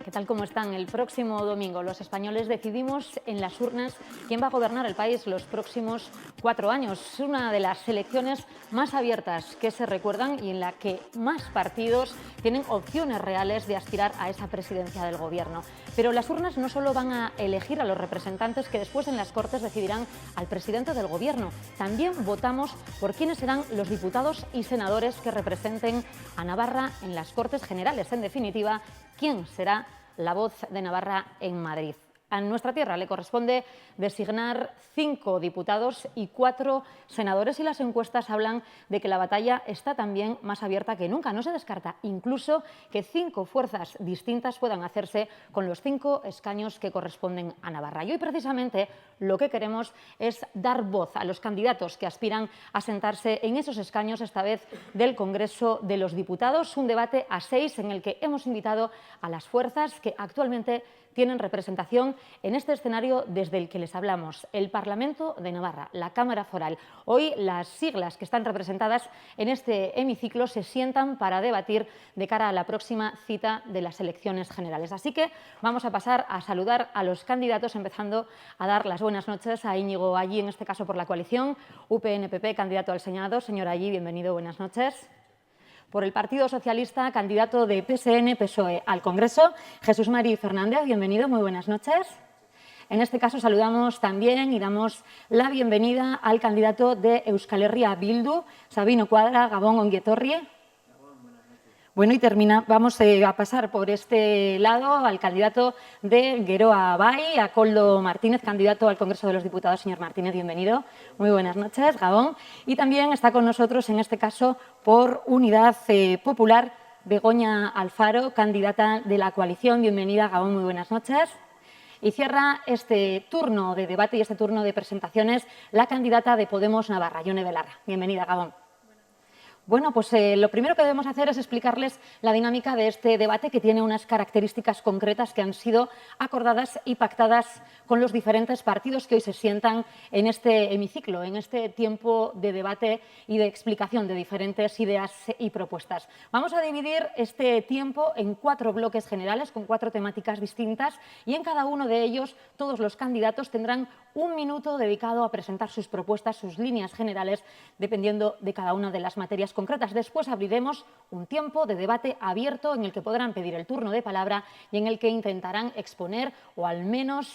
¿Qué tal? ¿Cómo están? El próximo domingo los españoles decidimos en las urnas quién va a gobernar el país los próximos 4 años. Es una de las elecciones más abiertas que se recuerdan y en la que más partidos tienen opciones reales de aspirar a esa presidencia del gobierno. Pero las urnas no solo van a elegir a los representantes que después en las Cortes decidirán al presidente del gobierno. También votamos por quiénes serán los diputados y senadores que representen a Navarra en las Cortes Generales. En definitiva, quién será la voz de Navarra en Madrid. A nuestra tierra le corresponde designar 5 diputados y 4 senadores y las encuestas hablan de que la batalla está también más abierta que nunca. No se descarta incluso que 5 fuerzas distintas puedan hacerse con los 5 escaños que corresponden a Navarra. Y hoy precisamente lo que queremos es dar voz a los candidatos que aspiran a sentarse en esos escaños, esta vez del Congreso de los Diputados, un debate a 6 en el que hemos invitado a las fuerzas que actualmente tienen representación en este escenario desde el que les hablamos, el Parlamento de Navarra, la Cámara Foral. Hoy las siglas que están representadas en este hemiciclo se sientan para debatir de cara a la próxima cita de las elecciones generales. Así que vamos a pasar a saludar a los candidatos, empezando a dar las buenas noches a Íñigo Allí, en este caso por la coalición UPN-PP, candidato al Senado. Señor Allí, bienvenido, buenas noches. Por el Partido Socialista, candidato de PSN-PSOE al Congreso, Jesús Mari Fernández. Bienvenido, muy buenas noches. En este caso saludamos también y damos la bienvenida al candidato de Euskal Herria Bildu, Sabino Cuadra. Gabón, ongi etorri. Bueno, y vamos a pasar por este lado al candidato de Geroa Bai, a Koldo Martínez, candidato al Congreso de los Diputados. Señor Martínez, bienvenido. Muy buenas noches, Gabón. Y también está con nosotros, en este caso, por Unidad Popular, Begoña Alfaro, candidata de la coalición. Bienvenida, Gabón, muy buenas noches. Y cierra este turno de debate y este turno de presentaciones la candidata de Podemos Navarra, Yone Belarra. Bienvenida, Gabón. Bueno, pues lo primero que debemos hacer es explicarles la dinámica de este debate, que tiene unas características concretas que han sido acordadas y pactadas con los diferentes partidos que hoy se sientan en este hemiciclo, en este tiempo de debate y de explicación de diferentes ideas y propuestas. Vamos a dividir este tiempo en 4 bloques generales con 4 temáticas distintas y en cada uno de ellos todos los candidatos tendrán 1 minuto dedicado a presentar sus propuestas, sus líneas generales, dependiendo de cada una de las materias concretas. Después abriremos un tiempo de debate abierto en el que podrán pedir el turno de palabra y en el que intentarán exponer o al menos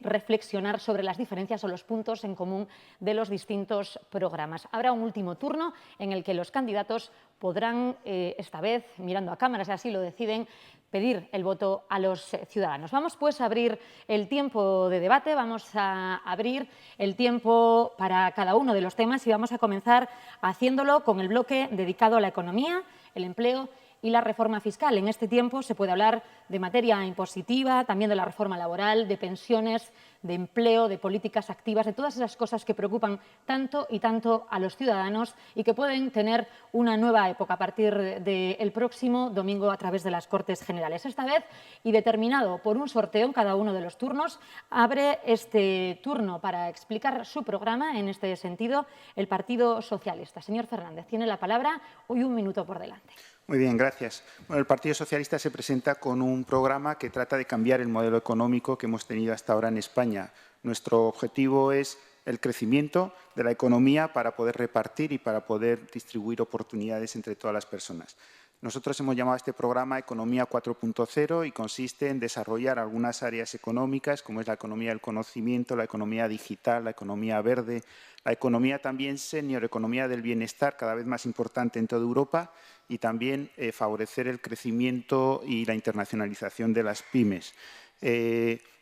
reflexionar sobre las diferencias o los puntos en común de los distintos programas. Habrá un último turno en el que los candidatos podrán, esta vez, mirando a cámaras, si así lo deciden, pedir el voto a los ciudadanos. Vamos pues a abrir el tiempo de debate, vamos a abrir el tiempo para cada uno de los temas y vamos a comenzar haciéndolo con el bloque dedicado a la economía, el empleo y la reforma fiscal. En este tiempo se puede hablar de materia impositiva, también de la reforma laboral, de pensiones, de empleo, de políticas activas, de todas esas cosas que preocupan tanto y tanto a los ciudadanos y que pueden tener una nueva época a partir del próximo domingo a través de las Cortes Generales. Esta vez, y determinado por un sorteo en cada uno de los turnos, abre este turno para explicar su programa en este sentido el Partido Socialista. Señor Fernández, tiene la palabra. Hoy 1 minuto por delante. Muy bien, gracias. Bueno, el Partido Socialista se presenta con un programa que trata de cambiar el modelo económico que hemos tenido hasta ahora en España. Nuestro objetivo es el crecimiento de la economía para poder repartir y para poder distribuir oportunidades entre todas las personas. Nosotros hemos llamado a este programa Economía 4.0 y consiste en desarrollar algunas áreas económicas, como es la economía del conocimiento, la economía digital, la economía verde, la economía también senior, economía del bienestar, cada vez más importante en toda Europa, y también favorecer el crecimiento y la internacionalización de las pymes.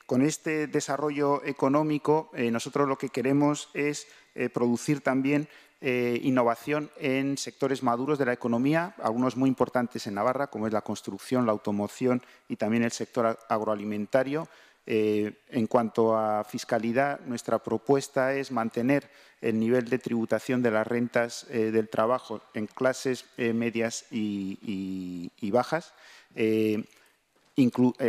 Con este desarrollo económico, nosotros lo que queremos es producir también innovación en sectores maduros de la economía, algunos muy importantes en Navarra, como es la construcción, la automoción y también el sector agroalimentario. En cuanto a fiscalidad, nuestra propuesta es mantener el nivel de tributación de las rentas del trabajo en clases medias y bajas,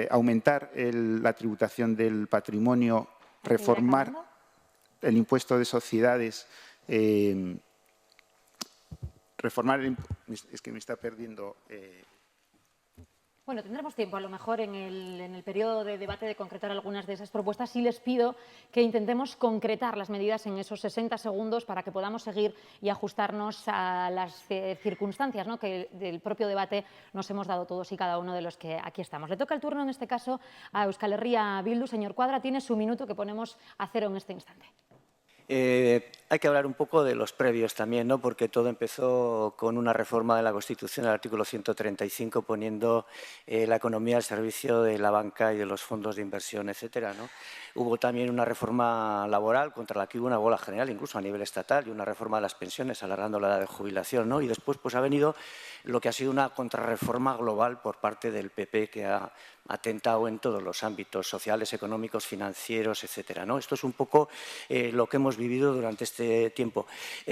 aumentar la tributación del patrimonio, reformar el impuesto de sociedades, reformar es que me está perdiendo. Bueno, tendremos tiempo, a lo mejor, en el periodo de debate de concretar algunas de esas propuestas. Sí les pido que intentemos concretar las medidas en esos 60 segundos para que podamos seguir y ajustarnos a las circunstancias, ¿no?, que del propio debate nos hemos dado todos y cada uno de los que aquí estamos. Le toca el turno, en este caso, a Euskal Herria Bildu. Señor Cuadra, tiene su minuto, que ponemos a cero en este instante. Hay que hablar un poco de los previos también, ¿no?, porque todo empezó con una reforma de la Constitución, el artículo 135, poniendo la economía al servicio de la banca y de los fondos de inversión, etcétera, ¿no? Hubo también una reforma laboral contra la que hubo una huelga general, incluso a nivel estatal, y una reforma de las pensiones, alargando la edad de jubilación, ¿no? Y después pues, ha venido lo que ha sido una contrarreforma global por parte del PP, que ha atentado en todos los ámbitos sociales, económicos, financieros, etcétera, ¿no? Esto es un poco lo que hemos vivido durante este tiempo.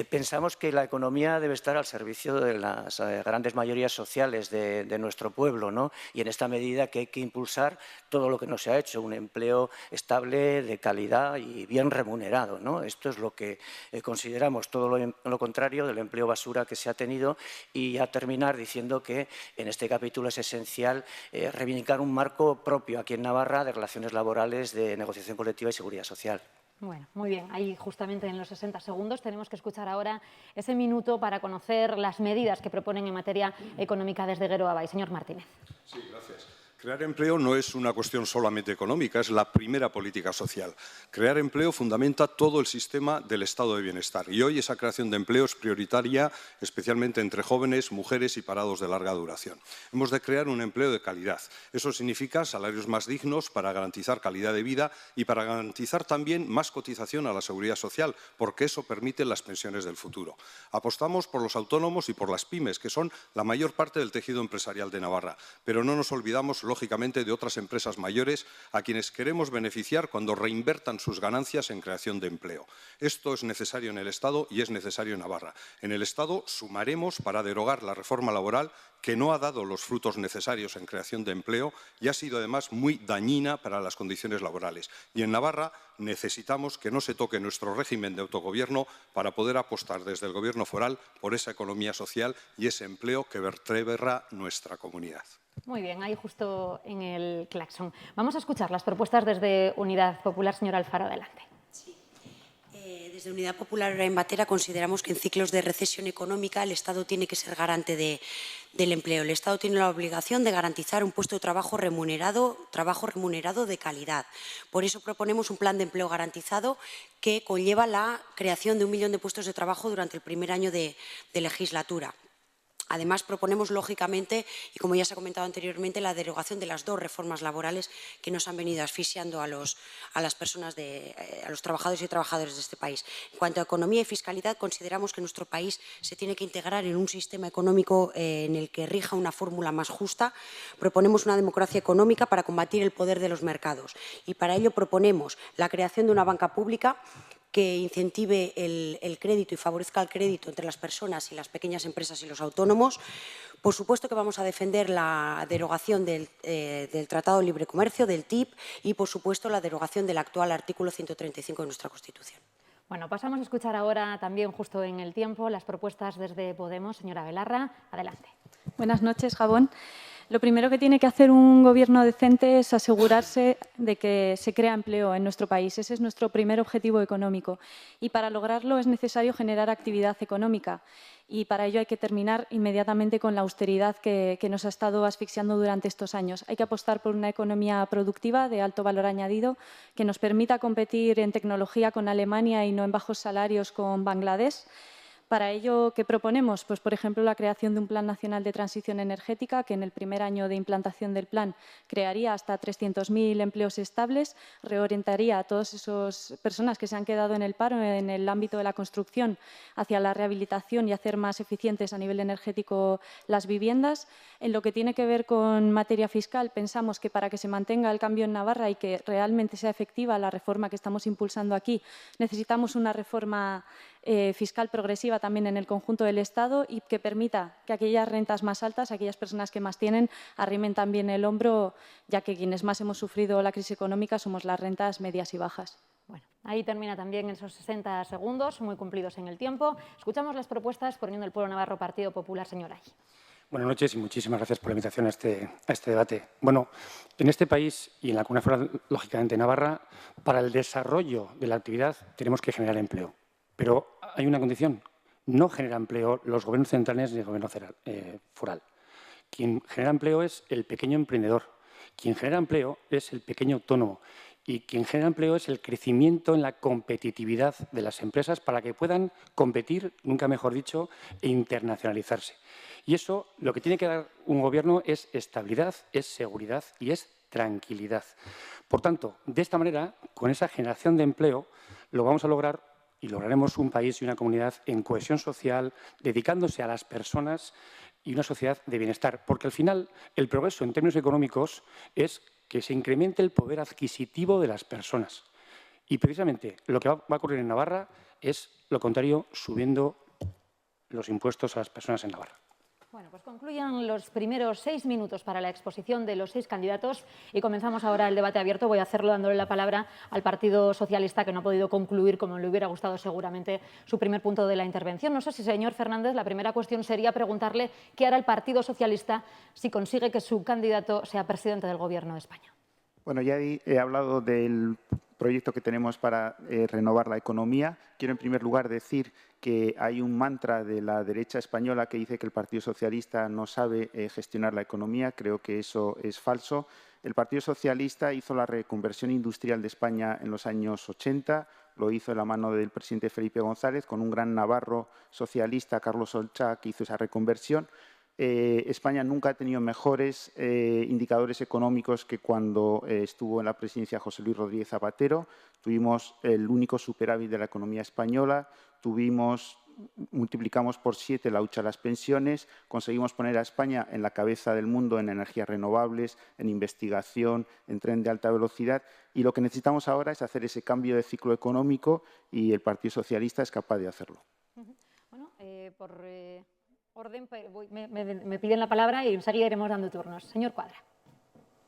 Pensamos que la economía debe estar al servicio de las grandes mayorías sociales de nuestro pueblo, ¿no? Y en esta medida que hay que impulsar todo lo que no se ha hecho, un empleo estable, de calidad y bien remunerado, ¿no? Esto es lo que consideramos, todo lo contrario del empleo basura que se ha tenido. Y a terminar diciendo que en este capítulo es esencial reivindicar un marco propio aquí en Navarra de relaciones laborales, de negociación colectiva y seguridad social. Bueno, muy bien. Ahí justamente en los 60 segundos tenemos que escuchar ahora ese minuto para conocer las medidas que proponen en materia económica desde Geroa Bai. Señor Martínez. Sí, gracias. Crear empleo no es una cuestión solamente económica, es la primera política social. Crear empleo fundamenta todo el sistema del estado de bienestar y hoy esa creación de empleo es prioritaria, especialmente entre jóvenes, mujeres y parados de larga duración. Hemos de crear un empleo de calidad. Eso significa salarios más dignos para garantizar calidad de vida y para garantizar también más cotización a la seguridad social, porque eso permite las pensiones del futuro. Apostamos por los autónomos y por las pymes, que son la mayor parte del tejido empresarial de Navarra, pero no nos olvidamos lógicamente de otras empresas mayores a quienes queremos beneficiar cuando reinvertan sus ganancias en creación de empleo. Esto es necesario en el Estado y es necesario en Navarra. En el Estado sumaremos para derogar la reforma laboral que no ha dado los frutos necesarios en creación de empleo y ha sido además muy dañina para las condiciones laborales. Y en Navarra necesitamos que no se toque nuestro régimen de autogobierno para poder apostar desde el Gobierno foral por esa economía social y ese empleo que vertebra nuestra comunidad. Muy bien, ahí justo en el claxon. Vamos a escuchar las propuestas desde Unidad Popular. Señora Alfaro, adelante. Sí. Desde Unidad Popular Orain Batera consideramos que en ciclos de recesión económica el Estado tiene que ser garante del empleo. El Estado tiene la obligación de garantizar un puesto de trabajo remunerado de calidad. Por eso proponemos un plan de empleo garantizado que conlleva la creación de 1 millón de puestos de trabajo durante el primer año de legislatura. Además, proponemos, lógicamente, y como ya se ha comentado anteriormente, la derogación de las 2 reformas laborales que nos han venido asfixiando a los trabajadores y trabajadoras de este país. En cuanto a economía y fiscalidad, consideramos que nuestro país se tiene que integrar en un sistema económico en el que rija una fórmula más justa. Proponemos una democracia económica para combatir el poder de los mercados y para ello proponemos la creación de una banca pública que incentive el crédito y favorezca el crédito entre las personas y las pequeñas empresas y los autónomos. Por supuesto que vamos a defender la derogación del Tratado de Libre Comercio, del TIP, y, por supuesto, la derogación del actual artículo 135 de nuestra Constitución. Bueno, pasamos a escuchar ahora también, justo en el tiempo, las propuestas desde Podemos. Señora Belarra, adelante. Buenas noches, Gabón. Lo primero que tiene que hacer un gobierno decente es asegurarse de que se crea empleo en nuestro país. Ese es nuestro primer objetivo económico. Y para lograrlo es necesario generar actividad económica. Y para ello hay que terminar inmediatamente con la austeridad que nos ha estado asfixiando durante estos años. Hay que apostar por una economía productiva de alto valor añadido que nos permita competir en tecnología con Alemania y no en bajos salarios con Bangladesh. Para ello, ¿qué proponemos? Pues, por ejemplo, la creación de un Plan Nacional de Transición Energética que en el primer año de implantación del plan crearía hasta 300.000 empleos estables, reorientaría a todas esas personas que se han quedado en el paro en el ámbito de la construcción hacia la rehabilitación y hacer más eficientes a nivel energético las viviendas. En lo que tiene que ver con materia fiscal, pensamos que para que se mantenga el cambio en Navarra y que realmente sea efectiva la reforma que estamos impulsando aquí, necesitamos una reforma fiscal progresiva también en el conjunto del Estado y que permita que aquellas rentas más altas, aquellas personas que más tienen, arrimen también el hombro, ya que quienes más hemos sufrido la crisis económica somos las rentas medias y bajas. Bueno, ahí termina también esos 60 segundos, muy cumplidos en el tiempo. Escuchamos las propuestas por Unión del Pueblo Navarro, Partido Popular, señora. Buenas noches y muchísimas gracias por la invitación a este debate. Bueno, en este país y en la Comunidad Foral, lógicamente Navarra, para el desarrollo de la actividad tenemos que generar empleo. Pero hay una condición, no genera empleo los gobiernos centrales ni el gobierno foral. Quien genera empleo es el pequeño emprendedor, quien genera empleo es el pequeño autónomo y quien genera empleo es el crecimiento en la competitividad de las empresas para que puedan competir, nunca mejor dicho, e internacionalizarse. Y eso, lo que tiene que dar un gobierno es estabilidad, es seguridad y es tranquilidad. Por tanto, de esta manera, con esa generación de empleo, lo vamos a lograr y lograremos un país y una comunidad en cohesión social, dedicándose a las personas y una sociedad de bienestar. Porque al final, el progreso en términos económicos es que se incremente el poder adquisitivo de las personas. Y precisamente lo que va a ocurrir en Navarra es lo contrario, subiendo los impuestos a las personas en Navarra. Bueno, pues concluyan los primeros 6 minutos para la exposición de los 6 candidatos y comenzamos ahora el debate abierto. Voy a hacerlo dándole la palabra al Partido Socialista, que no ha podido concluir, como le hubiera gustado seguramente, su primer punto de la intervención. No sé si, señor Fernández, la primera cuestión sería preguntarle qué hará el Partido Socialista si consigue que su candidato sea presidente del Gobierno de España. Bueno, ya he hablado del proyecto que tenemos para renovar la economía. Quiero, en primer lugar, decir que hay un mantra de la derecha española que dice que el Partido Socialista no sabe gestionar la economía. Creo que eso es falso. El Partido Socialista hizo la reconversión industrial de España en los años 80, lo hizo de la mano del presidente Felipe González, con un gran navarro socialista, Carlos Olcha, que hizo esa reconversión. España nunca ha tenido mejores indicadores económicos que cuando estuvo en la presidencia José Luis Rodríguez Zapatero. Tuvimos el único superávit de la economía española, multiplicamos por 7 la hucha de las pensiones, conseguimos poner a España en la cabeza del mundo en energías renovables, en investigación, en tren de alta velocidad, y lo que necesitamos ahora es hacer ese cambio de ciclo económico y el Partido Socialista es capaz de hacerlo. Bueno, por orden, me piden la palabra y enseguida iremos dando turnos. Señor Cuadra.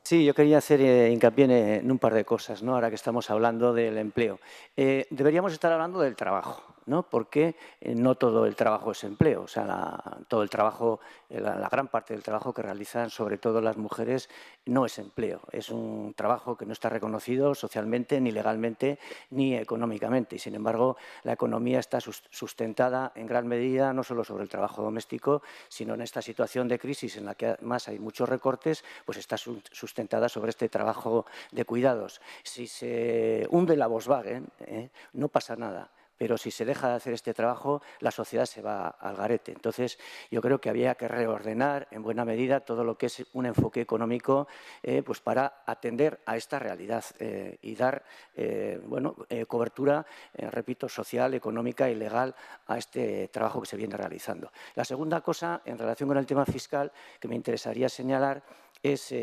Sí, yo quería hacer hincapié en un par de cosas, ¿no? Ahora que estamos hablando del empleo. Deberíamos estar hablando del trabajo, ¿no? Porque no todo el trabajo es empleo, o sea, todo el trabajo, la gran parte del trabajo que realizan sobre todo las mujeres no es empleo, es un trabajo que no está reconocido socialmente, ni legalmente, ni económicamente. Y sin embargo, la economía está sustentada en gran medida no solo sobre el trabajo doméstico, sino en esta situación de crisis en la que además hay muchos recortes, pues está sustentada sobre este trabajo de cuidados. Si se hunde la Volkswagen, no pasa nada. Pero si se deja de hacer este trabajo, la sociedad se va al garete. Entonces, yo creo que había que reordenar en buena medida todo lo que es un enfoque económico pues para atender a esta realidad y dar cobertura, repito, social, económica y legal a este trabajo que se viene realizando. La segunda cosa, en relación con el tema fiscal, que me interesaría señalar, es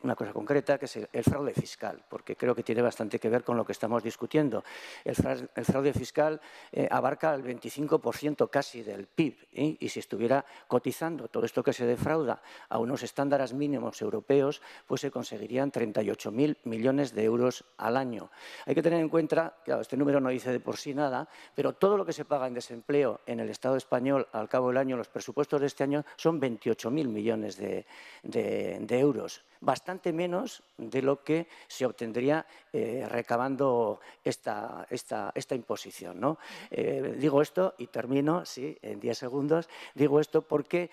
una cosa concreta, que es el fraude fiscal, porque creo que tiene bastante que ver con lo que estamos discutiendo. El fraude fiscal abarca el 25% casi del PIB, y si estuviera cotizando todo esto que se defrauda a unos estándares mínimos europeos, pues se conseguirían 38.000 millones de euros al año. Hay que tener en cuenta, claro, este número no dice de por sí nada, pero todo lo que se paga en desempleo en el Estado español al cabo del año, los presupuestos de este año son 28.000 millones de euros. Bastante menos de lo que se obtendría recabando esta imposición, ¿no? Digo esto y termino, sí, en 10 segundos. Digo esto porque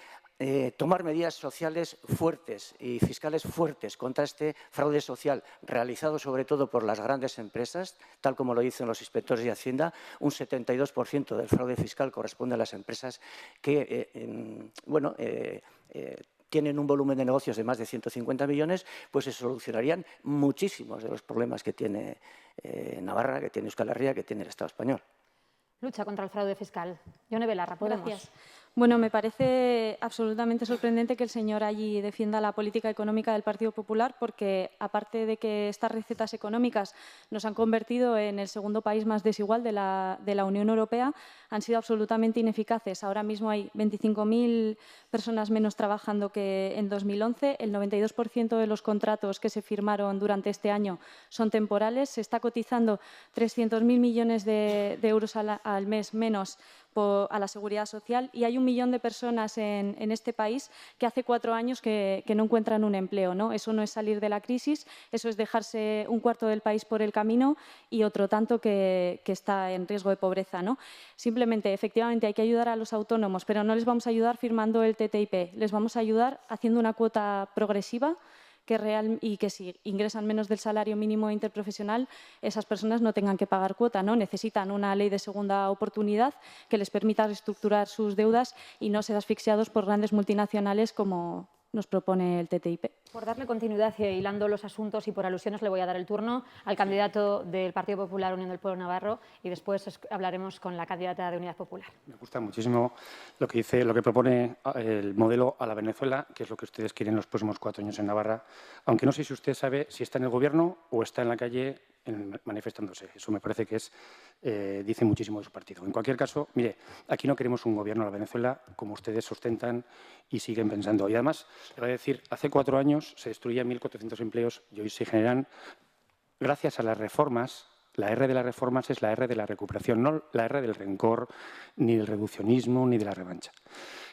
tomar medidas sociales fuertes y fiscales fuertes contra este fraude social realizado sobre todo por las grandes empresas, tal como lo dicen los inspectores de Hacienda, un 72% del fraude fiscal corresponde a las empresas que, tienen un volumen de negocios de más de 150 millones, pues se solucionarían muchísimos de los problemas que tiene Navarra, que tiene Euskal Herria, que tiene el Estado español. Lucha contra el fraude fiscal. Yone Belarra, Podemos. Gracias. Bueno, me parece absolutamente sorprendente que el señor allí defienda la política económica del Partido Popular porque, aparte de que estas recetas económicas nos han convertido en el segundo país más desigual de la Unión Europea, han sido absolutamente ineficaces. Ahora mismo hay 25.000 personas menos trabajando que en 2011. El 92% de los contratos que se firmaron durante este año son temporales. Se está cotizando 300.000 millones de euros al mes menos a la seguridad social y hay 1 millón de personas en este país que hace 4 años que no encuentran un empleo, ¿no? Eso no es salir de la crisis, eso es dejarse 1/4 del país por el camino y otro tanto que está en riesgo de pobreza, ¿no? Simplemente, efectivamente, hay que ayudar a los autónomos, pero no les vamos a ayudar firmando el TTIP, les vamos a ayudar haciendo una cuota progresiva y que si ingresan menos del salario mínimo interprofesional, esas personas no tengan que pagar cuota, ¿no? Necesitan una ley de segunda oportunidad que les permita reestructurar sus deudas y no ser asfixiados por grandes multinacionales como nos propone el TTIP. Por darle continuidad y hilando los asuntos y por alusiones le voy a dar el turno al candidato del Partido Popular Unión del Pueblo Navarro y después hablaremos con la candidata de Unidad Popular. Me gusta muchísimo lo que dice, lo que propone el modelo a la Venezuela, que es lo que ustedes quieren los próximos 4 años en Navarra, aunque no sé si usted sabe si está en el Gobierno o está en la calle manifestándose. Eso me parece que dice muchísimo de su partido. En cualquier caso, mire, aquí no queremos un gobierno a la Venezuela como ustedes sostentan y siguen pensando. Y además, le voy a decir, hace 4 años se destruían 1.400 empleos y hoy se generan, gracias a las reformas. La R de las reformas es la R de la recuperación, no la R del rencor, ni del reduccionismo, ni de la revancha.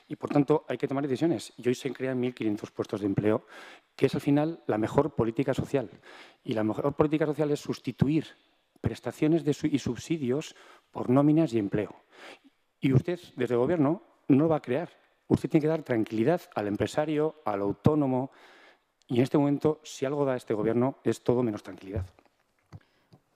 Y, por tanto, hay que tomar decisiones. Y hoy se crean 1.500 puestos de empleo, que es, al final, la mejor política social. Y la mejor política social es sustituir prestaciones y subsidios por nóminas y empleo. Y usted, desde el Gobierno, no lo va a crear. Usted tiene que dar tranquilidad al empresario, al autónomo. Y en este momento, si algo da este Gobierno, es todo menos tranquilidad.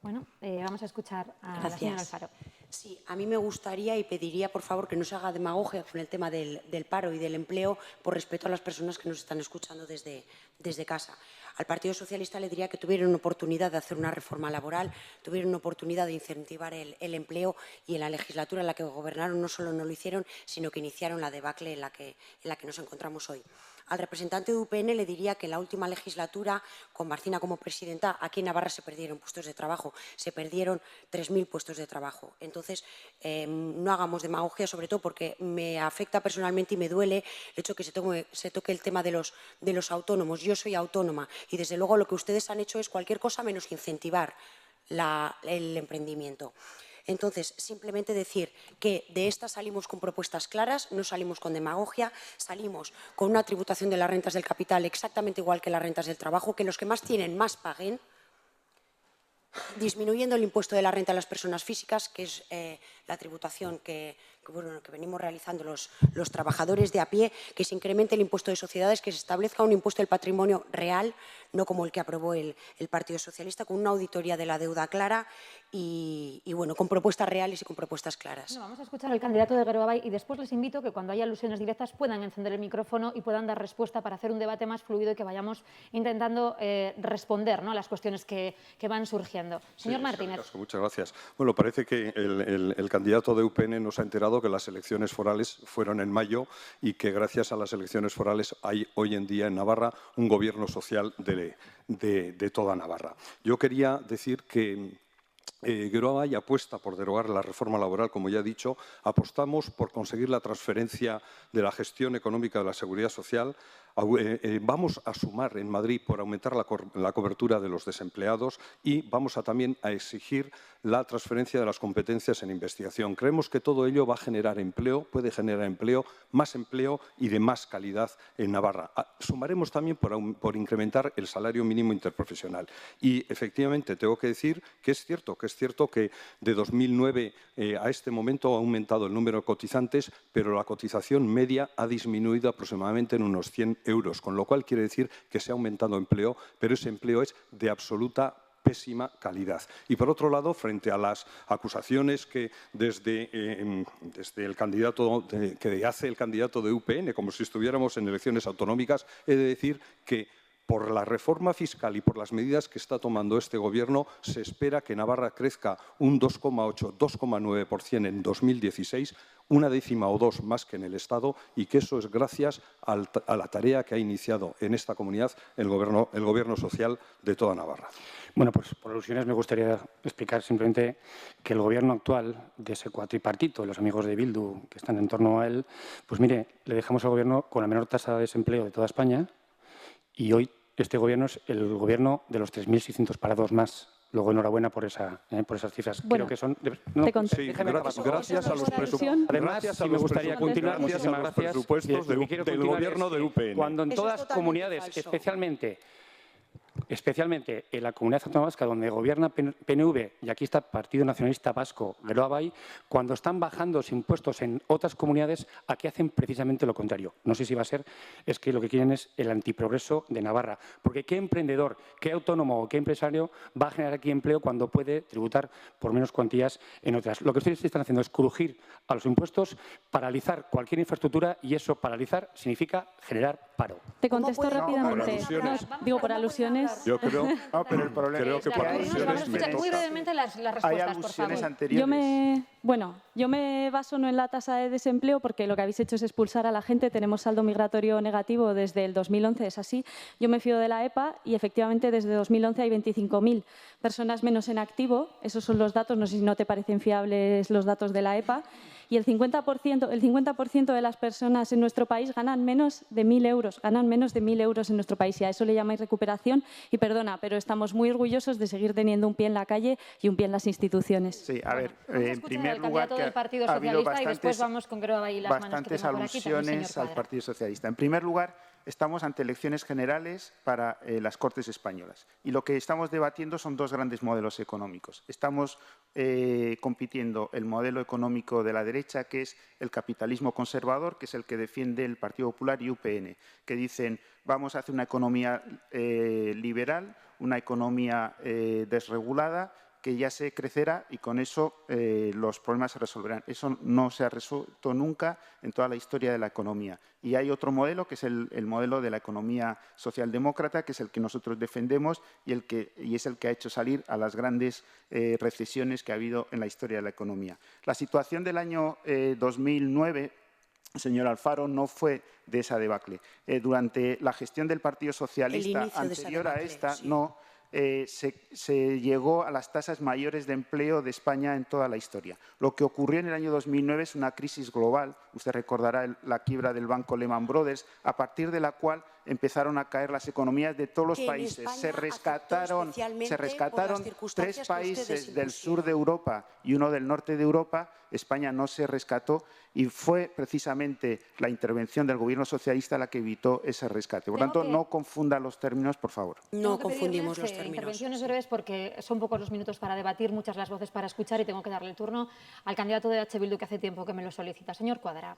Bueno, vamos a escuchar a la señora Alfaro. Sí, a mí me gustaría y pediría, por favor, que no se haga demagogia con el tema del paro y del empleo por respeto a las personas que nos están escuchando desde casa. Al Partido Socialista le diría que tuvieron oportunidad de hacer una reforma laboral, tuvieron oportunidad de incentivar el empleo y en la legislatura en la que gobernaron no solo no lo hicieron, sino que iniciaron la debacle en la que nos encontramos hoy. Al representante de UPN le diría que en la última legislatura, con Marcina como presidenta, aquí en Navarra se perdieron puestos de trabajo, se perdieron 3.000 puestos de trabajo. Entonces, no hagamos demagogia, sobre todo porque me afecta personalmente y me duele el hecho que se toque el tema de los autónomos. Yo soy autónoma y, desde luego, lo que ustedes han hecho es cualquier cosa menos incentivar el emprendimiento. Entonces, simplemente decir que de esta salimos con propuestas claras, no salimos con demagogia, salimos con una tributación de las rentas del capital exactamente igual que las rentas del trabajo, que los que más tienen más paguen, disminuyendo el impuesto de la renta a las personas físicas, que es la tributación que venimos realizando los trabajadores de a pie, que se incremente el impuesto de sociedades, que se establezca un impuesto del patrimonio real, no como el que aprobó el Partido Socialista, con una auditoría de la deuda clara y bueno, con propuestas reales y con propuestas claras. Bueno, vamos a escuchar al candidato de Geroabay y después les invito que cuando haya alusiones directas puedan encender el micrófono y puedan dar respuesta para hacer un debate más fluido y que vayamos intentando responder, ¿no?, a las cuestiones que van surgiendo. Señor Martínez. Muchas gracias. Bueno, parece que el candidato de UPN nos ha enterado que las elecciones forales fueron en mayo y que gracias a las elecciones forales hay hoy en día en Navarra un gobierno social de toda Navarra. Yo quería decir que Geroabay apuesta por derogar la reforma laboral, como ya he dicho. Apostamos por conseguir la transferencia de la gestión económica de la seguridad social. Vamos a sumar en Madrid por aumentar la cobertura de los desempleados y vamos también a exigir la transferencia de las competencias en investigación. Creemos que todo ello va a generar empleo, puede generar empleo y de más calidad en Navarra. Sumaremos también por incrementar el salario mínimo interprofesional. Y efectivamente tengo que decir que es cierto que de 2009 a este momento ha aumentado el número de cotizantes, pero la cotización media ha disminuido aproximadamente en unos 100 euros, con lo cual quiere decir que se ha aumentado empleo, pero ese empleo es de absoluta pésima calidad. Y por otro lado, frente a las acusaciones que desde el candidato que hace el candidato de UPN, como si estuviéramos en elecciones autonómicas, he de decir que por la reforma fiscal y por las medidas que está tomando este Gobierno, se espera que Navarra crezca un 2,8-2,9% en 2016, una décima o dos más que en el Estado, y que eso es gracias a la tarea que ha iniciado en esta comunidad el Gobierno social de toda Navarra. Bueno, pues por alusiones me gustaría explicar simplemente que el Gobierno actual de ese cuatripartito, los amigos de Bildu que están en torno a él, pues mire, le dejamos al Gobierno con la menor tasa de desempleo de toda España y hoy este Gobierno es el Gobierno de los 3.600 parados más Luego, enhorabuena por esas cifras. Bueno, Creo que son... Sí, gracias a los presupuestos. Además, sí me gustaría continuar. Muchísimas gracias. Presupuestos del gobierno de UPN. Cuando en todas las comunidades, especialmente en la comunidad autónoma vasca, donde gobierna PNV, y aquí está Partido Nacionalista Vasco, Geroa Bai, cuando están bajando los impuestos en otras comunidades, aquí hacen precisamente lo contrario. No sé si va a ser, es que lo que quieren es el antiprogreso de Navarra. Porque ¿qué emprendedor, qué autónomo o qué empresario va a generar aquí empleo cuando puede tributar por menos cuantías en otras? Lo que ustedes están haciendo es crujir a los impuestos, paralizar cualquier infraestructura, y eso, paralizar, significa generar paro. Te contesto rápidamente. Digo, por alusiones. Yo creo, pero el problema creo es que que por hay- Vamos a alusiones me escuchar muy toca. brevemente las Hay respuestas, por alusiones favor. anteriores. Yo me baso no en la tasa de desempleo, porque lo que habéis hecho es expulsar a la gente. Tenemos saldo migratorio negativo desde el 2011, es así. Yo me fío de la EPA y efectivamente desde 2011 hay 25.000 personas menos en activo. Esos son los datos, no sé si no te parecen fiables los datos de la EPA. Y el 50% de las personas en nuestro país ganan menos de 1.000 euros. Ganan menos de 1.000 euros en nuestro país. Y a eso le llamáis recuperación. Y perdona, pero estamos muy orgullosos de seguir teniendo un pie en la calle y un pie en las instituciones. Sí, a ver, Vamos a en escuchar primer al lugar, candidato que del Partido ha habido Socialista y después vamos con Geroa Bai y las manos que bastantes tengo por aquí, también el señor alusiones al Cuadra. Partido Socialista. En primer lugar, estamos ante elecciones generales para las Cortes Españolas y lo que estamos debatiendo son dos grandes modelos económicos. Estamos compitiendo el modelo económico de la derecha, que es el capitalismo conservador, que es el que defiende el Partido Popular y UPN, que dicen vamos a hacer una economía liberal, una economía desregulada, que ya se crecerá y con eso los problemas se resolverán. Eso no se ha resuelto nunca en toda la historia de la economía. Y hay otro modelo, que es el modelo de la economía socialdemócrata, que es el que nosotros defendemos y es el que ha hecho salir a las grandes recesiones que ha habido en la historia de la economía. La situación del año 2009, señor Alfaro, no fue de esa debacle. Durante la gestión del Partido Socialista anterior a esta, sí. Se llegó a las tasas mayores de empleo de España en toda la historia. Lo que ocurrió en el año 2009 es una crisis global. Usted recordará la quiebra del banco Lehman Brothers, a partir de la cual empezaron a caer las economías de todos los países. Se rescataron 3 países del sur de Europa y uno del norte de Europa. España no se rescató y fue precisamente la intervención del Gobierno socialista la que evitó ese rescate. Por tanto, no confunda los términos, por favor. No confundimos los términos. Intervenciones breves porque son pocos los minutos para debatir, muchas las voces para escuchar y tengo que darle el turno al candidato de H. Bildu que hace tiempo que me lo solicita. Señor Cuadra.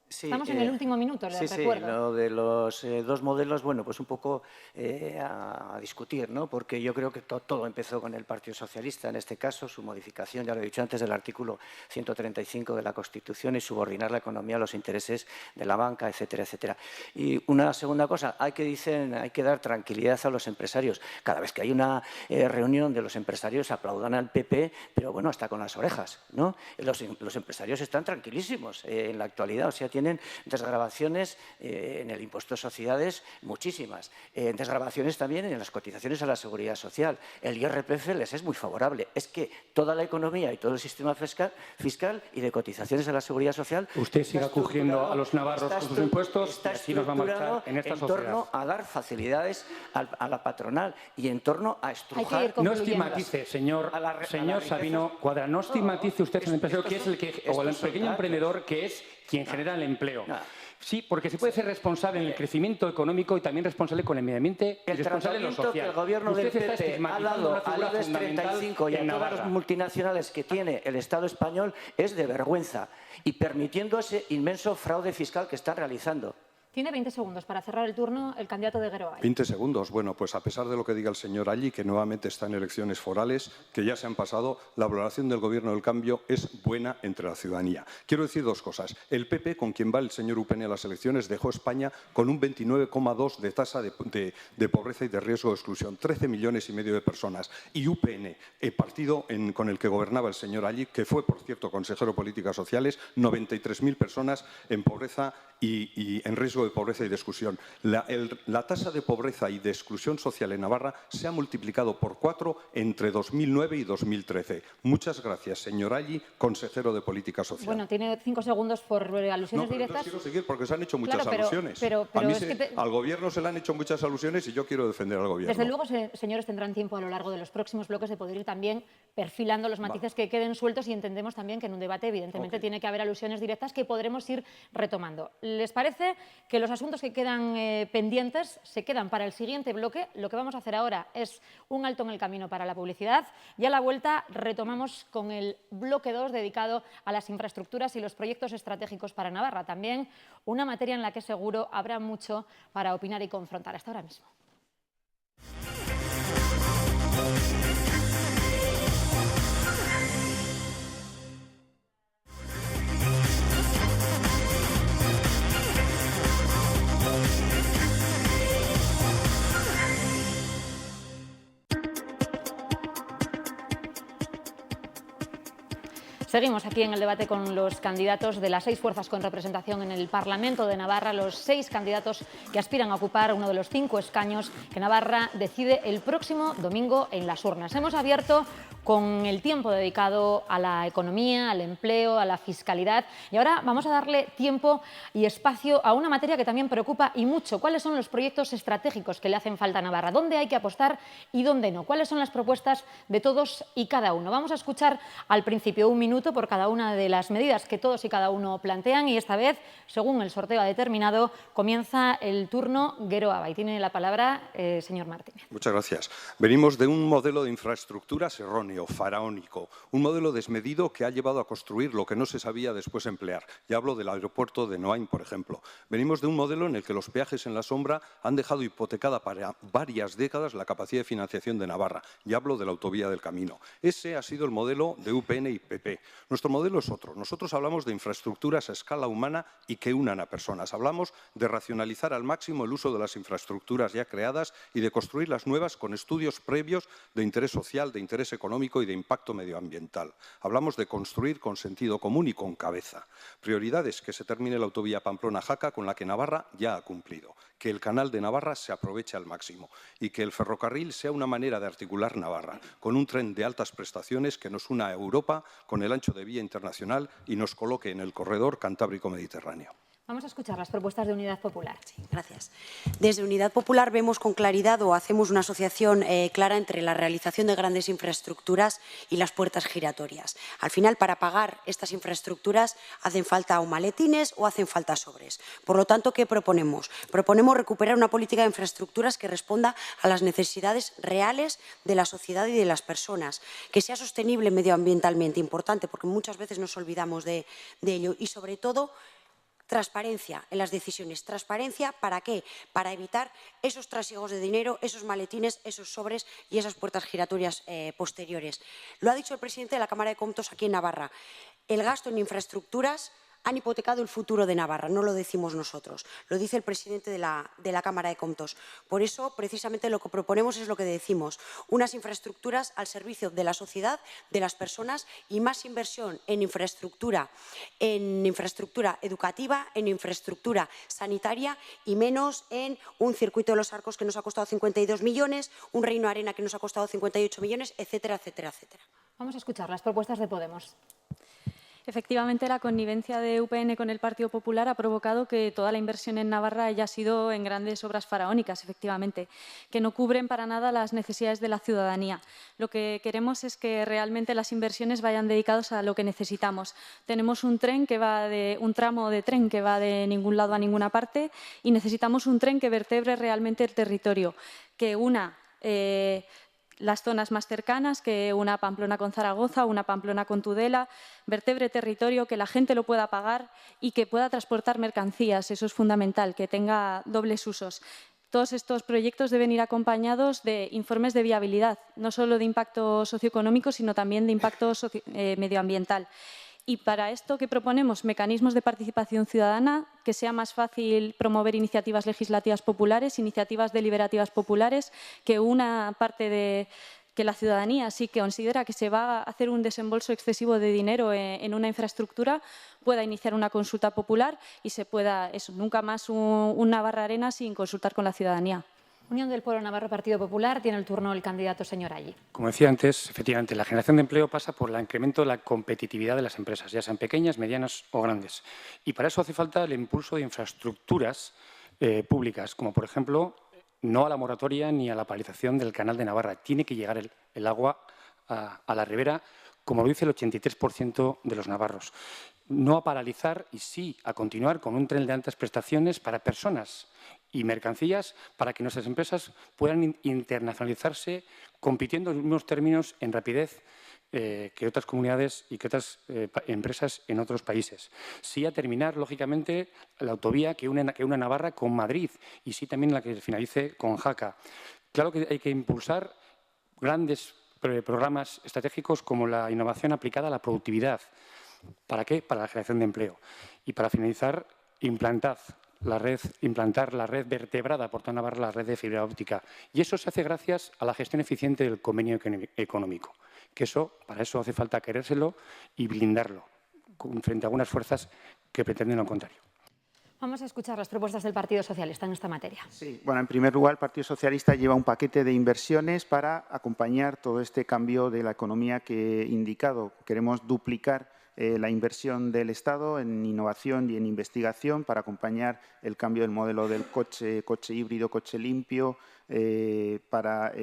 Sí, estamos en el último minuto, les recuerdo. Sí, lo de los dos modelos, bueno, pues un poco a discutir, ¿no? Porque yo creo que todo empezó con el Partido Socialista, en este caso, su modificación, ya lo he dicho antes, del artículo 135 de la Constitución y subordinar la economía a los intereses de la banca, etcétera, etcétera. Y una segunda cosa, hay que dar tranquilidad a los empresarios. Cada vez que hay una reunión de los empresarios aplaudan al PP, pero bueno, hasta con las orejas, ¿no? Los empresarios están tranquilísimos en la actualidad, o sea, tienen desgravaciones en el impuesto de sociedades muchísimas, desgravaciones también en las cotizaciones a la seguridad social. El IRPF les es muy favorable. Es que toda la economía y todo el sistema fiscal y de cotizaciones a la seguridad social... Usted siga cogiendo a los navarros con sus impuestos y así nos va a marchar en esta sociedad. En torno a dar facilidades a la patronal y en torno a estrujar... No estigmatice, señor Sabino Cuadra, no estigmatice usted al empresario que es el que, o al pequeño emprendedor que es quien genera el empleo. Sí, porque se puede ser responsable en el crecimiento económico y también responsable con el medio ambiente y responsable en lo social. Que el gobierno del PP ha dado al IBEX 35 y a todas las multinacionales que tiene el Estado español es de vergüenza y permitiendo ese inmenso fraude fiscal que están realizando. Tiene 20 segundos para cerrar el turno el candidato de Geroa Bai. 20 segundos. Bueno, pues a pesar de lo que diga el señor Allí, que nuevamente está en elecciones forales, que ya se han pasado, la valoración del Gobierno del Cambio es buena entre la ciudadanía. Quiero decir dos cosas. El PP, con quien va el señor UPN a las elecciones, dejó España con un 29,2 de tasa de pobreza y de riesgo de exclusión. 13,5 millones de personas. Y UPN, el partido con el que gobernaba el señor Allí, que fue, por cierto, consejero de Políticas Sociales, 93.000 personas en pobreza y en riesgo riesgo de pobreza y de exclusión. La tasa de pobreza y de exclusión social en Navarra se ha multiplicado por 4 entre 2009 y 2013. Muchas gracias, señor Alli, consejero de Política Social. Bueno, tiene 5 segundos por alusiones directas. No quiero seguir porque se han hecho muchas claro, alusiones. Al Gobierno se le han hecho muchas alusiones y yo quiero defender al Gobierno. Desde luego, señores, tendrán tiempo a lo largo de los próximos bloques de poder ir también perfilando los matices que queden sueltos, y entendemos también que en un debate, evidentemente, tiene que haber alusiones directas que podremos ir retomando. ¿Les parece que los asuntos que quedan pendientes se quedan para el siguiente bloque? Lo que vamos a hacer ahora es un alto en el camino para la publicidad y a la vuelta retomamos con el bloque 2 dedicado a las infraestructuras y los proyectos estratégicos para Navarra. También una materia en la que seguro habrá mucho para opinar y confrontar. Hasta ahora mismo. Seguimos aquí en el debate con los candidatos de las 6 fuerzas con representación en el Parlamento de Navarra, los 6 candidatos que aspiran a ocupar uno de los 5 escaños que Navarra decide el próximo domingo en las urnas. Hemos abierto con el tiempo dedicado a la economía, al empleo, a la fiscalidad, y ahora vamos a darle tiempo y espacio a una materia que también preocupa y mucho. ¿Cuáles son los proyectos estratégicos que le hacen falta a Navarra? ¿Dónde hay que apostar y dónde no? ¿Cuáles son las propuestas de todos y cada uno? Vamos a escuchar al principio 1 minuto por cada una de las medidas que todos y cada uno plantean, y esta vez, según el sorteo ha determinado, comienza el turno Geroa. Y tiene la palabra señor Martínez. Muchas gracias. Venimos de un modelo de infraestructuras erróneo, faraónico, un modelo desmedido que ha llevado a construir lo que no se sabía después emplear. Ya hablo del aeropuerto de Noain, por ejemplo. Venimos de un modelo en el que los peajes en la sombra han dejado hipotecada para varias décadas la capacidad de financiación de Navarra. Ya hablo de la autovía del Camino. Ese ha sido el modelo de UPN y PP. Nuestro modelo es otro. Nosotros hablamos de infraestructuras a escala humana y que unan a personas. Hablamos de racionalizar al máximo el uso de las infraestructuras ya creadas y de construir las nuevas con estudios previos de interés social, de interés económico y de impacto medioambiental. Hablamos de construir con sentido común y con cabeza. Prioridades: que se termine la autovía Pamplona-Jaca, con la que Navarra ya ha cumplido. Que el canal de Navarra se aproveche al máximo y que el ferrocarril sea una manera de articular Navarra, con un tren de altas prestaciones que nos una a Europa con el ancho de vía internacional y nos coloque en el corredor Cantábrico-Mediterráneo. Vamos a escuchar las propuestas de Unidad Popular. Sí, gracias. Desde Unidad Popular vemos con claridad, o hacemos una asociación clara entre la realización de grandes infraestructuras y las puertas giratorias. Al final, para pagar estas infraestructuras hacen falta o maletines o hacen falta sobres. Por lo tanto, ¿qué proponemos? Proponemos recuperar una política de infraestructuras que responda a las necesidades reales de la sociedad y de las personas, que sea sostenible medioambientalmente, importante, porque muchas veces nos olvidamos de ello, y sobre todo transparencia en las decisiones. ¿Transparencia para qué? Para evitar esos trasiegos de dinero, esos maletines, esos sobres y esas puertas giratorias posteriores. Lo ha dicho el presidente de la Cámara de Comptos aquí en Navarra. El gasto en infraestructuras han hipotecado el futuro de Navarra, no lo decimos nosotros, lo dice el presidente de la Cámara de Comptos. Por eso, precisamente, lo que proponemos es lo que decimos: unas infraestructuras al servicio de la sociedad, de las personas, y más inversión en infraestructura educativa, en infraestructura sanitaria, y menos en un circuito de los Arcos que nos ha costado 52 millones, un Reino Arena que nos ha costado 58 millones, etcétera, etcétera, etcétera. Vamos a escuchar las propuestas de Podemos. Efectivamente, la connivencia de UPN con el Partido Popular ha provocado que toda la inversión en Navarra haya sido en grandes obras faraónicas, efectivamente, que no cubren para nada las necesidades de la ciudadanía. Lo que queremos es que realmente las inversiones vayan dedicadas a lo que necesitamos. Tenemos un tramo de tren que va de ningún lado a ninguna parte, y necesitamos un tren que vertebre realmente el territorio, que una las zonas más cercanas, que una Pamplona con Zaragoza, una Pamplona con Tudela, vertebre territorio, que la gente lo pueda pagar y que pueda transportar mercancías. Eso es fundamental, que tenga dobles usos. Todos estos proyectos deben ir acompañados de informes de viabilidad, no solo de impacto socioeconómico, sino también de impacto medioambiental. Y para esto, ¿qué proponemos? Mecanismos de participación ciudadana, que sea más fácil promover iniciativas legislativas populares, iniciativas deliberativas populares, que una parte que la ciudadanía, si considera que se va a hacer un desembolso excesivo de dinero en una infraestructura, pueda iniciar una consulta popular y se pueda, nunca más un Navarra Arena sin consultar con la ciudadanía. Unión del Pueblo Navarro, Partido Popular. Tiene el turno el candidato señor Allí. Como decía antes, efectivamente, la generación de empleo pasa por el incremento de la competitividad de las empresas, ya sean pequeñas, medianas o grandes. Y para eso hace falta el impulso de infraestructuras públicas, como por ejemplo, no a la moratoria ni a la paralización del Canal de Navarra. Tiene que llegar el agua a la ribera, como lo dice el 83% de los navarros. No a paralizar y sí a continuar con un tren de altas prestaciones para personas y mercancías para que nuestras empresas puedan internacionalizarse compitiendo en los mismos términos en rapidez que otras comunidades y que otras empresas en otros países. Sí a terminar, lógicamente, la autovía que une Navarra con Madrid y sí también la que finalice con Jaca. Claro que hay que impulsar grandes programas estratégicos como la innovación aplicada a la productividad. ¿Para qué? Para la generación de empleo. Y para finalizar, implantar la red vertebrada por toda Navarra, la red de fibra óptica. Y eso se hace gracias a la gestión eficiente del convenio económico. Que para eso hace falta querérselo y blindarlo frente a algunas fuerzas que pretenden lo contrario. Vamos a escuchar las propuestas del Partido Socialista en esta materia. Sí, bueno, en primer lugar, el Partido Socialista lleva un paquete de inversiones para acompañar todo este cambio de la economía que he indicado. Queremos duplicar la inversión del Estado en innovación y en investigación para acompañar el cambio del modelo del coche híbrido, coche limpio, para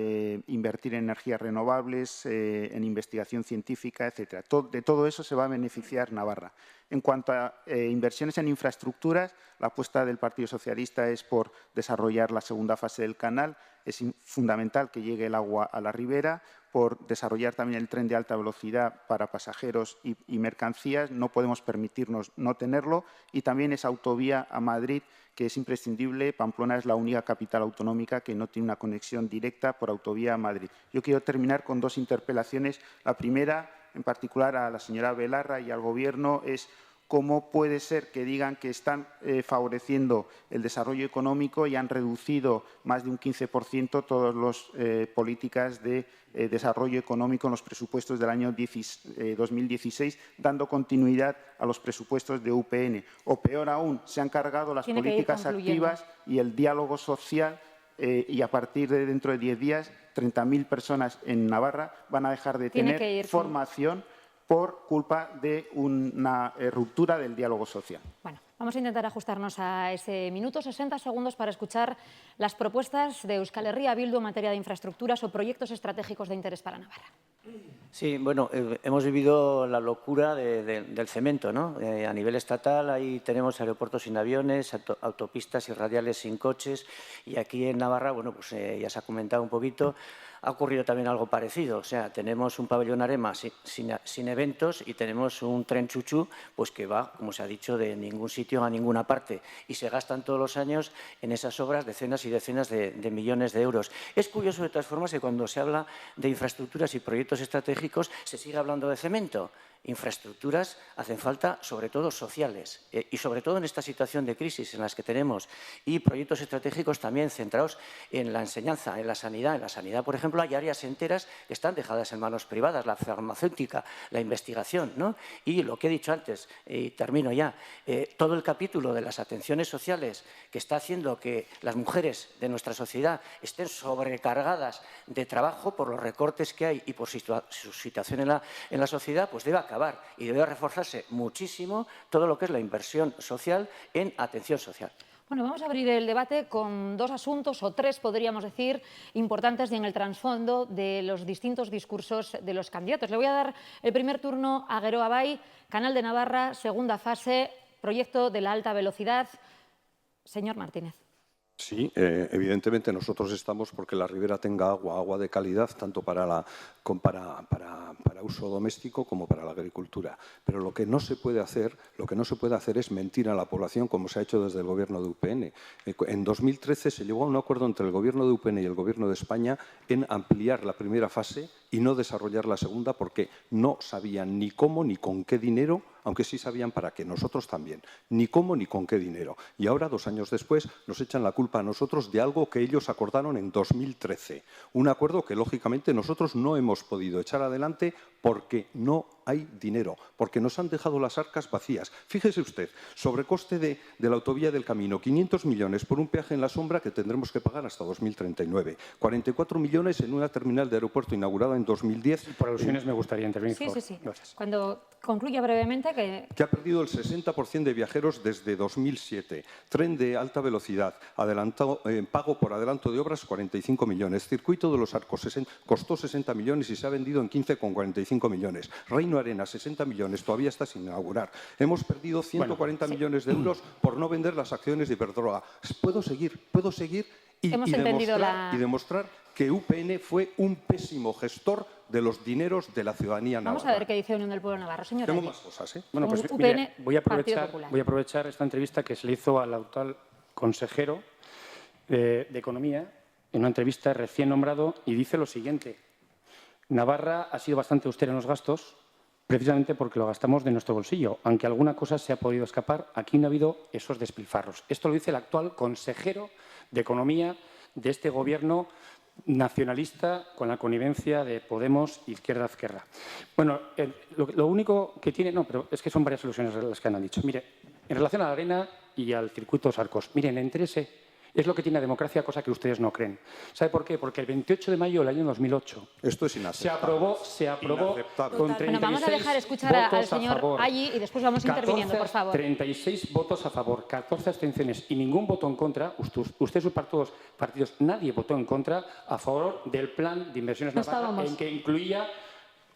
invertir en energías renovables, en investigación científica, etcétera. De todo eso se va a beneficiar Navarra. En cuanto a inversiones en infraestructuras, la apuesta del Partido Socialista es por desarrollar la segunda fase del canal. Es fundamental que llegue el agua a la ribera, por desarrollar también el tren de alta velocidad para pasajeros y mercancías. No podemos permitirnos no tenerlo. Y también esa autovía a Madrid, que es imprescindible. Pamplona es la única capital autonómica que no tiene una conexión directa por autovía a Madrid. Yo quiero terminar con dos interpelaciones. La primera, en particular a la señora Belarra y al Gobierno, es cómo puede ser que digan que están favoreciendo el desarrollo económico y han reducido más de un 15% todas las políticas de desarrollo económico en los presupuestos del año 2016, dando continuidad a los presupuestos de UPN. O peor aún, se han cargado las políticas activas y el diálogo social y a partir de dentro de 10 días, 30.000 personas en Navarra van a dejar de tener formación por culpa de una ruptura del diálogo social. Bueno, vamos a intentar ajustarnos a ese minuto, 60 segundos para escuchar las propuestas de Euskal Herria Bildu en materia de infraestructuras o proyectos estratégicos de interés para Navarra. Sí, bueno, hemos vivido la locura del cemento, ¿no? A nivel estatal ahí tenemos aeropuertos sin aviones, autopistas y radiales sin coches, y aquí en Navarra, bueno, pues ya se ha comentado un poquito, ha ocurrido también algo parecido. O sea, tenemos un pabellón Arema sin eventos y tenemos un tren chuchú pues que va, como se ha dicho, de ningún sitio a ninguna parte. Y se gastan todos los años en esas obras decenas y decenas de millones de euros. Es curioso, de todas formas, que cuando se habla de infraestructuras y proyectos estratégicos se sigue hablando de cemento. Infraestructuras hacen falta, sobre todo sociales, y sobre todo en esta situación de crisis en las que tenemos, y proyectos estratégicos también centrados en la enseñanza, en la sanidad. En la sanidad, por ejemplo, hay áreas enteras que están dejadas en manos privadas, la farmacéutica, la investigación, ¿no? Y lo que he dicho antes, y termino ya, todo el capítulo de las atenciones sociales que está haciendo que las mujeres de nuestra sociedad estén sobrecargadas de trabajo por los recortes que hay y por su situación en la sociedad, pues debe acabar y debe reforzarse muchísimo todo lo que es la inversión social en atención social. Bueno, vamos a abrir el debate con dos asuntos, o tres podríamos decir, importantes y en el trasfondo de los distintos discursos de los candidatos. Le voy a dar el primer turno a Geroa Bai, Canal de Navarra, segunda fase, proyecto de la alta velocidad. Señor Martínez. Sí, evidentemente nosotros estamos porque la ribera tenga agua de calidad, tanto para para uso doméstico como para la agricultura. Pero lo que no se puede hacer es mentir a la población como se ha hecho desde el Gobierno de UPN. En 2013 se llegó a un acuerdo entre el Gobierno de UPN y el Gobierno de España en ampliar la primera fase y no desarrollar la segunda porque no sabían ni cómo ni con qué dinero, aunque sí sabían para qué, nosotros también, ni cómo ni con qué dinero. Y ahora, 2 años después, nos echan la culpa a nosotros de algo que ellos acordaron en 2013. Un acuerdo que, lógicamente, nosotros no hemos podido echar adelante porque no hay dinero, porque nos han dejado las arcas vacías. Fíjese usted, sobrecoste de la autovía del Camino, 500 millones por un peaje en la sombra que tendremos que pagar hasta 2039, 44 millones en una terminal de aeropuerto inaugurada en 2010. Por alusiones me gustaría intervenir. Sí. Gracias. Cuando concluya brevemente que ha perdido el 60% de viajeros desde 2007. Tren de alta velocidad, pago por adelanto de obras 45 millones. Circuito de los Arcos costó 60 millones y se ha vendido en 15,45 millones. Reino Arena, 60 millones, todavía está sin inaugurar. Hemos perdido 140 millones de euros por no vender las acciones de Iberdrola. Puedo seguir y demostrar que UPN fue un pésimo gestor de los dineros de la ciudadanía navarra. Vamos a ver qué dice Unión del Pueblo Navarro. Señor Tengo Allí. más cosas, ¿eh? Bueno, pues UPN, mire, voy a Partido Popular. aprovechar esta entrevista que se le hizo al actual consejero de Economía en una entrevista recién nombrado y dice lo siguiente. Navarra ha sido bastante austera en los gastos precisamente porque lo gastamos de nuestro bolsillo. Aunque alguna cosa se ha podido escapar, aquí no ha habido esos despilfarros. Esto lo dice el actual consejero de Economía de este Gobierno nacionalista con la connivencia de Podemos Izquierda-Esquerra. Bueno, lo único que tiene... No, pero es que son varias soluciones las que han dicho. Mire, en relación a la arena y al circuito de los Arcos, miren, entre ese es lo que tiene la democracia, cosa que ustedes no creen. ¿Sabe por qué? Porque el 28 de mayo del año 2008 esto es inaceptable. se aprobó con 36 Bueno, vamos a dejar escuchar al señor Allí y después vamos interviniendo, por favor. 36 votos a favor, 14 abstenciones y ningún voto en contra. Usted, sus partidos, nadie votó en contra a favor del plan de inversiones navarra en que incluía,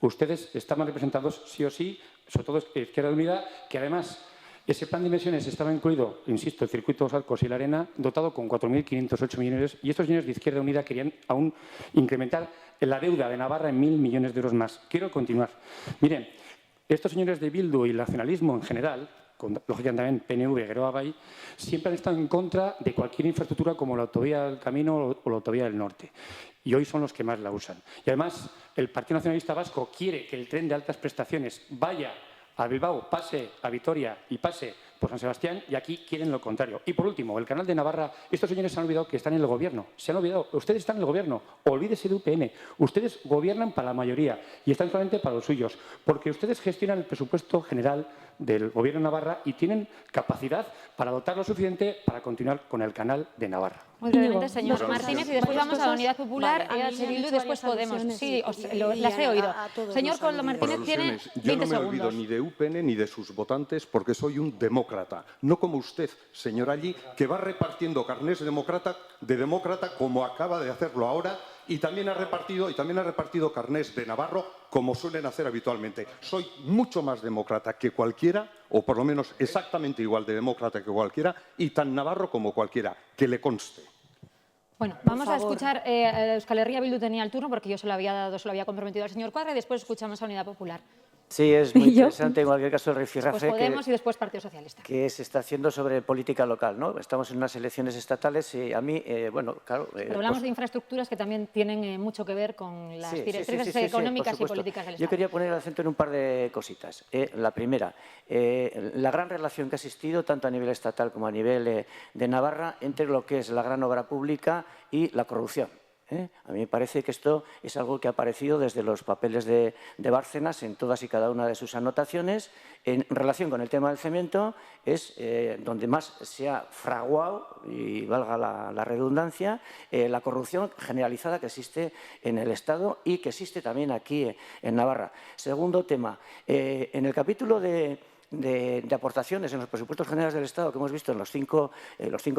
ustedes estaban representados sí o sí, sobre todo Izquierda Unida, que además ese plan de inversiones estaba incluido, insisto, el circuito de los Arcos y la arena, dotado con 4.508 millones y estos señores de Izquierda Unida querían aún incrementar la deuda de Navarra en 1.000 millones de euros más. Quiero continuar. Miren, estos señores de Bildu y el nacionalismo en general, lógicamente también PNV, Geroa Bai, siempre han estado en contra de cualquier infraestructura como la autovía del Camino o la autovía del Norte. Y hoy son los que más la usan. Y además, el Partido Nacionalista Vasco quiere que el tren de altas prestaciones vaya a Bilbao, pase a Vitoria y pase por San Sebastián, y aquí quieren lo contrario. Y por último, el canal de Navarra, estos señores se han olvidado que están en el Gobierno. Se han olvidado, ustedes están en el Gobierno, olvídese de UPN. Ustedes gobiernan para la mayoría y están solamente para los suyos, porque ustedes gestionan el presupuesto general del Gobierno de Navarra y tienen capacidad para dotar lo suficiente para continuar con el canal de Navarra. Muy brevemente, señor Martínez, y después vamos a la Unidad Popular, Vale, EH Bildu y después Podemos. Sí, las he oído. Señor Coldo Martínez tiene 20 segundos. Yo no me olvido ni de UPN ni de sus votantes porque soy un demócrata. No como usted, señor Allí, que va repartiendo carnés de demócrata como acaba de hacerlo ahora y también ha repartido carnés de navarro como suelen hacer habitualmente. Soy mucho más demócrata que cualquiera, o por lo menos exactamente igual de demócrata que cualquiera, y tan navarro como cualquiera, que le conste. Bueno, vamos a escuchar, Euskal Herria Bildu tenía el turno porque yo se lo había comprometido al señor Cuadra y después escuchamos a Unidad Popular. Sí, es muy interesante en cualquier caso el rifirrafe Después Podemos y después Partido Socialista. Que se está haciendo sobre política local, ¿no? Estamos en unas elecciones estatales y a mí, bueno, claro... Pero hablamos de infraestructuras que también tienen mucho que ver con las directrices económicas y políticas del Estado. Yo quería poner el acento en un par de cositas. La primera, la gran relación que ha existido, tanto a nivel estatal como a nivel de Navarra, entre lo que es la gran obra pública y la corrupción. A mí me parece que esto es algo que ha aparecido desde los papeles de Bárcenas en todas y cada una de sus anotaciones. En relación con el tema del cemento, es donde más se ha fraguado, y valga la redundancia, la corrupción generalizada que existe en el Estado y que existe también aquí en Navarra. Segundo tema, en el capítulo de aportaciones en los presupuestos generales del Estado que hemos visto en los cinco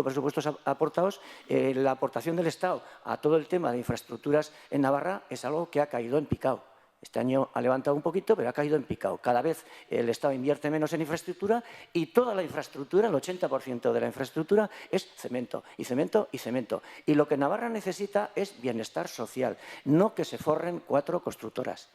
presupuestos aportados, la aportación del Estado a todo el tema de infraestructuras en Navarra es algo que ha caído en picado. Este año ha levantado un poquito, pero ha caído en picado. Cada vez el Estado invierte menos en infraestructura y toda la infraestructura, el 80% de la infraestructura, es cemento, y cemento, y cemento. Y lo que Navarra necesita es bienestar social, no que se forren 4 constructoras.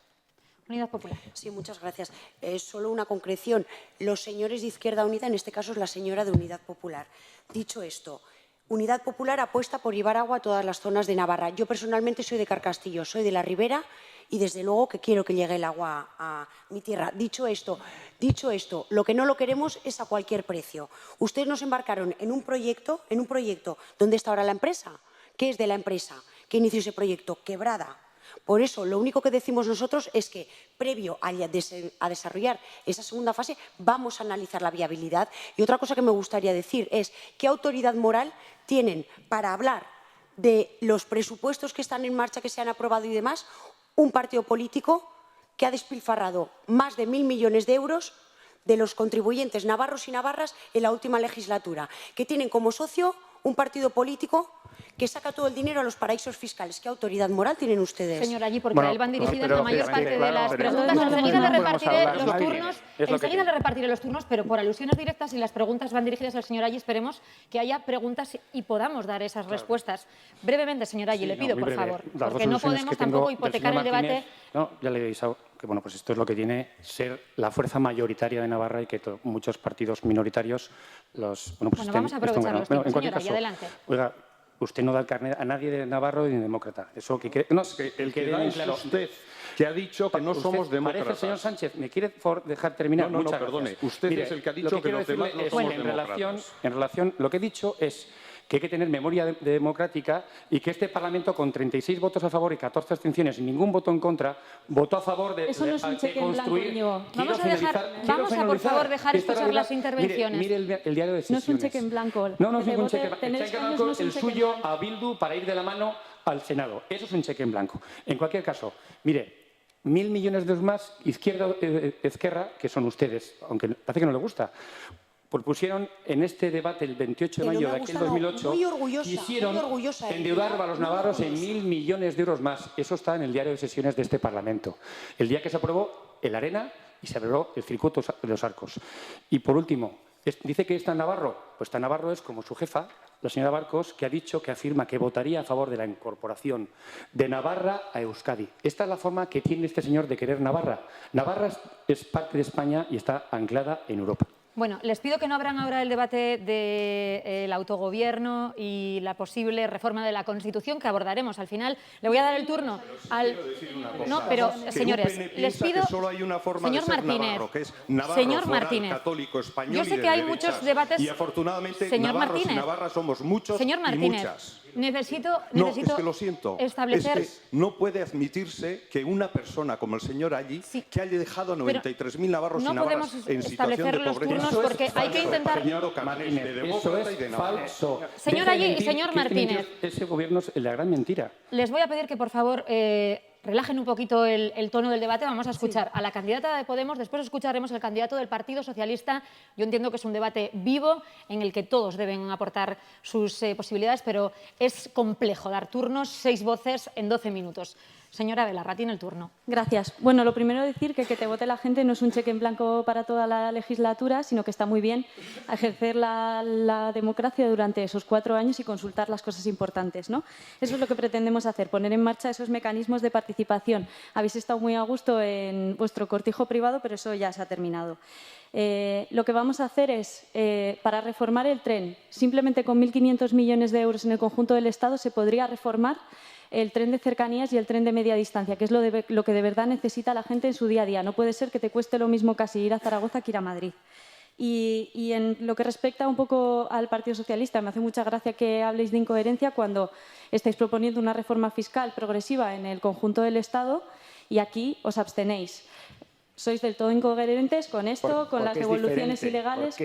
Unidad Popular. Sí, muchas gracias. Solo una concreción. Los señores de Izquierda Unida, en este caso es la señora de Unidad Popular. Dicho esto, Unidad Popular apuesta por llevar agua a todas las zonas de Navarra. Yo personalmente soy de Carcastillo, soy de la Ribera y desde luego que quiero que llegue el agua a mi tierra. Dicho esto, lo que no lo queremos es a cualquier precio. Ustedes nos embarcaron en un proyecto. ¿Dónde está ahora la empresa? ¿Qué es de la empresa? ¿Qué inició ese proyecto? Quebrada. Por eso, lo único que decimos nosotros es que, previo a desarrollar esa segunda fase, vamos a analizar la viabilidad. Y otra cosa que me gustaría decir es qué autoridad moral tienen para hablar de los presupuestos que están en marcha, que se han aprobado y demás, un partido político que ha despilfarrado más de 1.000 millones de euros de los contribuyentes navarros y navarras en la última legislatura, que tienen como socio un partido político que saca todo el dinero a los paraísos fiscales. ¿Qué autoridad moral tienen ustedes? Señor Allí, porque a él van dirigidas la mayor parte de las preguntas. Enseguida le repartiré los turnos, pero por alusiones directas, si las preguntas van dirigidas al señor Allí, esperemos que haya preguntas y podamos dar esas respuestas. Brevemente, señor Allí, le pido, por favor, porque no podemos tampoco hipotecar el debate. No, ya le he avisado que bueno, pues esto es lo que tiene ser la fuerza mayoritaria de Navarra y que muchos partidos minoritarios vamos a aprovechar los tiempos. Señor Allí, adelante. Oiga, usted no da el carnet a nadie de Navarro ni demócrata. Eso que no, el que da es usted, que ha dicho que no somos demócratas. Parece, señor Sánchez, ¿me quiere dejar terminar? No, perdone. Usted es el que ha dicho que los demás no somos demócratas. En relación, lo que he dicho es que hay que tener memoria democrática y que este Parlamento, con 36 votos a favor y 14 abstenciones y ningún voto en contra, votó a favor de eso no es un cheque en blanco, Íñigo. Vamos a, por favor, dejar escuchar las intervenciones. Mire el diario de sesiones. No es un cheque en blanco. No es ningún cheque en blanco. El suyo a Bildu para ir de la mano al Senado. Eso es un cheque en blanco. En cualquier caso, mire, 1.000 millones de euros más, Izquierda, que son ustedes, aunque parece que no le gusta, propusieron en este debate el 28 de mayo de aquel 2008, quisieron endeudar a los navarros en 1.000 millones de euros más. Eso está en el diario de sesiones de este Parlamento. El día que se aprobó el Arena y se aprobó el circuito de los Arcos. Y por último, dice que está Navarro. Pues está Navarro es como su jefa, la señora Barcos, que ha dicho, que afirma que votaría a favor de la incorporación de Navarra a Euskadi. Esta es la forma que tiene este señor de querer Navarra. Navarra es parte de España y está anclada en Europa. Bueno, les pido que no abran ahora el debate del autogobierno y la posible reforma de la Constitución, que abordaremos al final. Le voy a dar el turno al... No, pero, señores, les pido... Solo hay una forma señor de ser Martínez, navarro, que es navarro, señor foral, Martínez, católico, español. yo sé y de que hay derechas. muchos debates... Y afortunadamente, señor navarros Martínez, y navarras somos muchos señor Martínez, y muchas. Necesito es que lo siento. establecer... Es que no puede admitirse que una persona como el señor Allí, que haya dejado a 93.000 navarros y navarras en situación de pobreza. Turnos porque hay que intentar... Eso es falso. Señor Allí y señor Martínez. Ese gobierno es la gran mentira. Les voy a pedir que, por favor, relajen un poquito el tono del debate. Vamos a escuchar a la candidata de Podemos, después escucharemos al candidato del Partido Socialista. Yo entiendo que es un debate vivo en el que todos deben aportar sus posibilidades, pero es complejo dar turnos, 6 voces en 12 minutos. Señora Belarra, tiene el turno. Gracias. Bueno, lo primero decir que te vote la gente no es un cheque en blanco para toda la legislatura, sino que está muy bien ejercer la democracia durante esos 4 años y consultar las cosas importantes, ¿no? Eso es lo que pretendemos hacer, poner en marcha esos mecanismos de participación. Habéis estado muy a gusto en vuestro cortijo privado, pero eso ya se ha terminado. Lo que vamos a hacer es, para reformar el tren, simplemente con 1.500 millones de euros en el conjunto del Estado se podría reformar el tren de cercanías y el tren de media distancia, que es lo que de verdad necesita la gente en su día a día. No puede ser que te cueste lo mismo casi ir a Zaragoza que ir a Madrid. Y en lo que respecta un poco al Partido Socialista, me hace mucha gracia que habléis de incoherencia cuando estáis proponiendo una reforma fiscal progresiva en el conjunto del Estado y aquí os abstenéis. Sois del todo incoherentes con esto, con las devoluciones ilegales,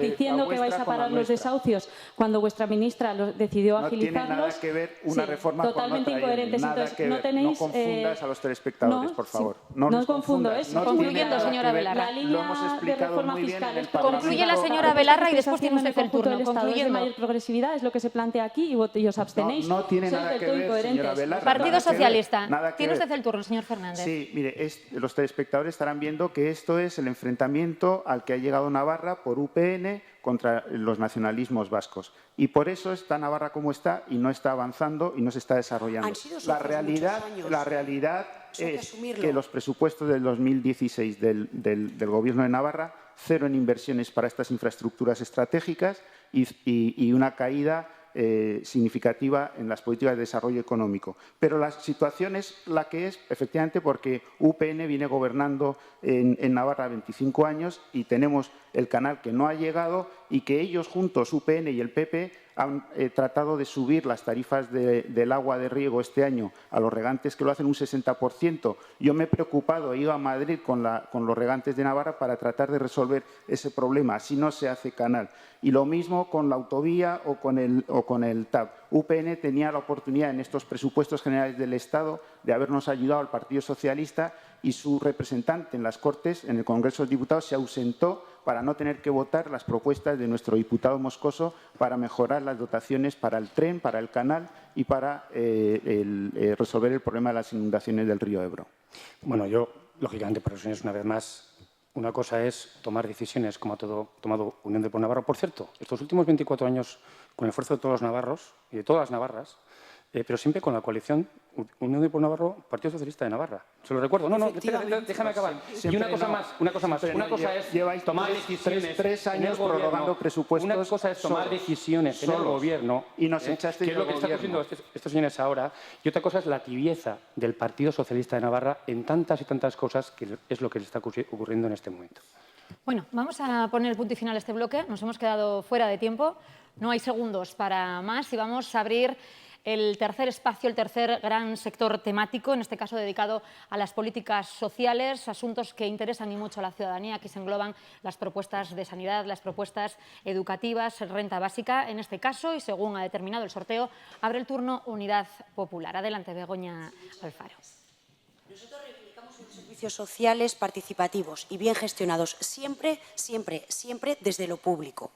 diciendo que vais a parar los desahucios cuando vuestra ministra decidió agilizarlos. No tiene nada que ver una reforma totalmente con otra. Incoherentes. Entonces, no tenéis... No confundas a los telespectadores, por favor. No confundo, concluyendo, señora Belarra. La línea de reforma fiscal es concluye la señora Belarra y después tiene usted el turno. Concluyendo. Mayor progresividad es lo que se plantea aquí y os abstenéis. No tiene nada que ver, señora Belarra. Partido Socialista. Tiene usted el turno, señor Fernández. Sí, mire, los telespectadores estarán viendo que esto es el enfrentamiento al que ha llegado Navarra por UPN contra los nacionalismos vascos. Y por eso está Navarra como está y no está avanzando y no se está desarrollando. La realidad es que los presupuestos del 2016 del Gobierno de Navarra, 0 en inversiones para estas infraestructuras estratégicas y una caída significativa en las políticas de desarrollo económico. Pero la situación es la que es, efectivamente, porque UPN viene gobernando en Navarra 25 años y tenemos el canal que no ha llegado y que ellos juntos, UPN y el PP, han tratado de subir las tarifas del agua de riego este año a los regantes, que lo hacen un 60%. Yo me he preocupado, he ido a Madrid con los regantes de Navarra para tratar de resolver ese problema. Así no se hace canal. Y lo mismo con la autovía o con el TAV. UPN tenía la oportunidad en estos presupuestos generales del Estado de habernos ayudado al Partido Socialista y su representante en las Cortes, en el Congreso de los Diputados, se ausentó para no tener que votar las propuestas de nuestro diputado Moscoso para mejorar las dotaciones para el tren, para el canal y para resolver el problema de las inundaciones del río Ebro. Bueno, yo, lógicamente, por eso una vez más, una cosa es tomar decisiones como ha tomado Unión de Pueblo Navarro. Por cierto, estos últimos 24 años, con el esfuerzo de todos los navarros y de todas las navarras, pero siempre con la coalición Unión de Pueblo Navarro, Partido Socialista de Navarra. Se lo recuerdo. No, déjame acabar. Y una cosa más. Una cosa es tomar decisiones tres años prorrogando presupuestos. Una cosa es tomar decisiones en el Gobierno, y nos echasteis que es lo que está haciendo estos señores ahora, y otra cosa es la tibieza del Partido Socialista de Navarra en tantas y tantas cosas que es lo que le está ocurriendo en este momento. Bueno, vamos a poner el punto y final a este bloque. Nos hemos quedado fuera de tiempo. No hay segundos para más y vamos a abrir el tercer espacio, el tercer gran sector temático, en este caso dedicado a las políticas sociales, asuntos que interesan y mucho a la ciudadanía. Aquí se engloban las propuestas de sanidad, las propuestas educativas, renta básica, en este caso, y según ha determinado el sorteo, abre el turno Unidad Popular. Adelante, Begoña Alfaro. Nosotros reivindicamos unos servicios sociales participativos y bien gestionados, siempre, siempre, siempre desde lo público.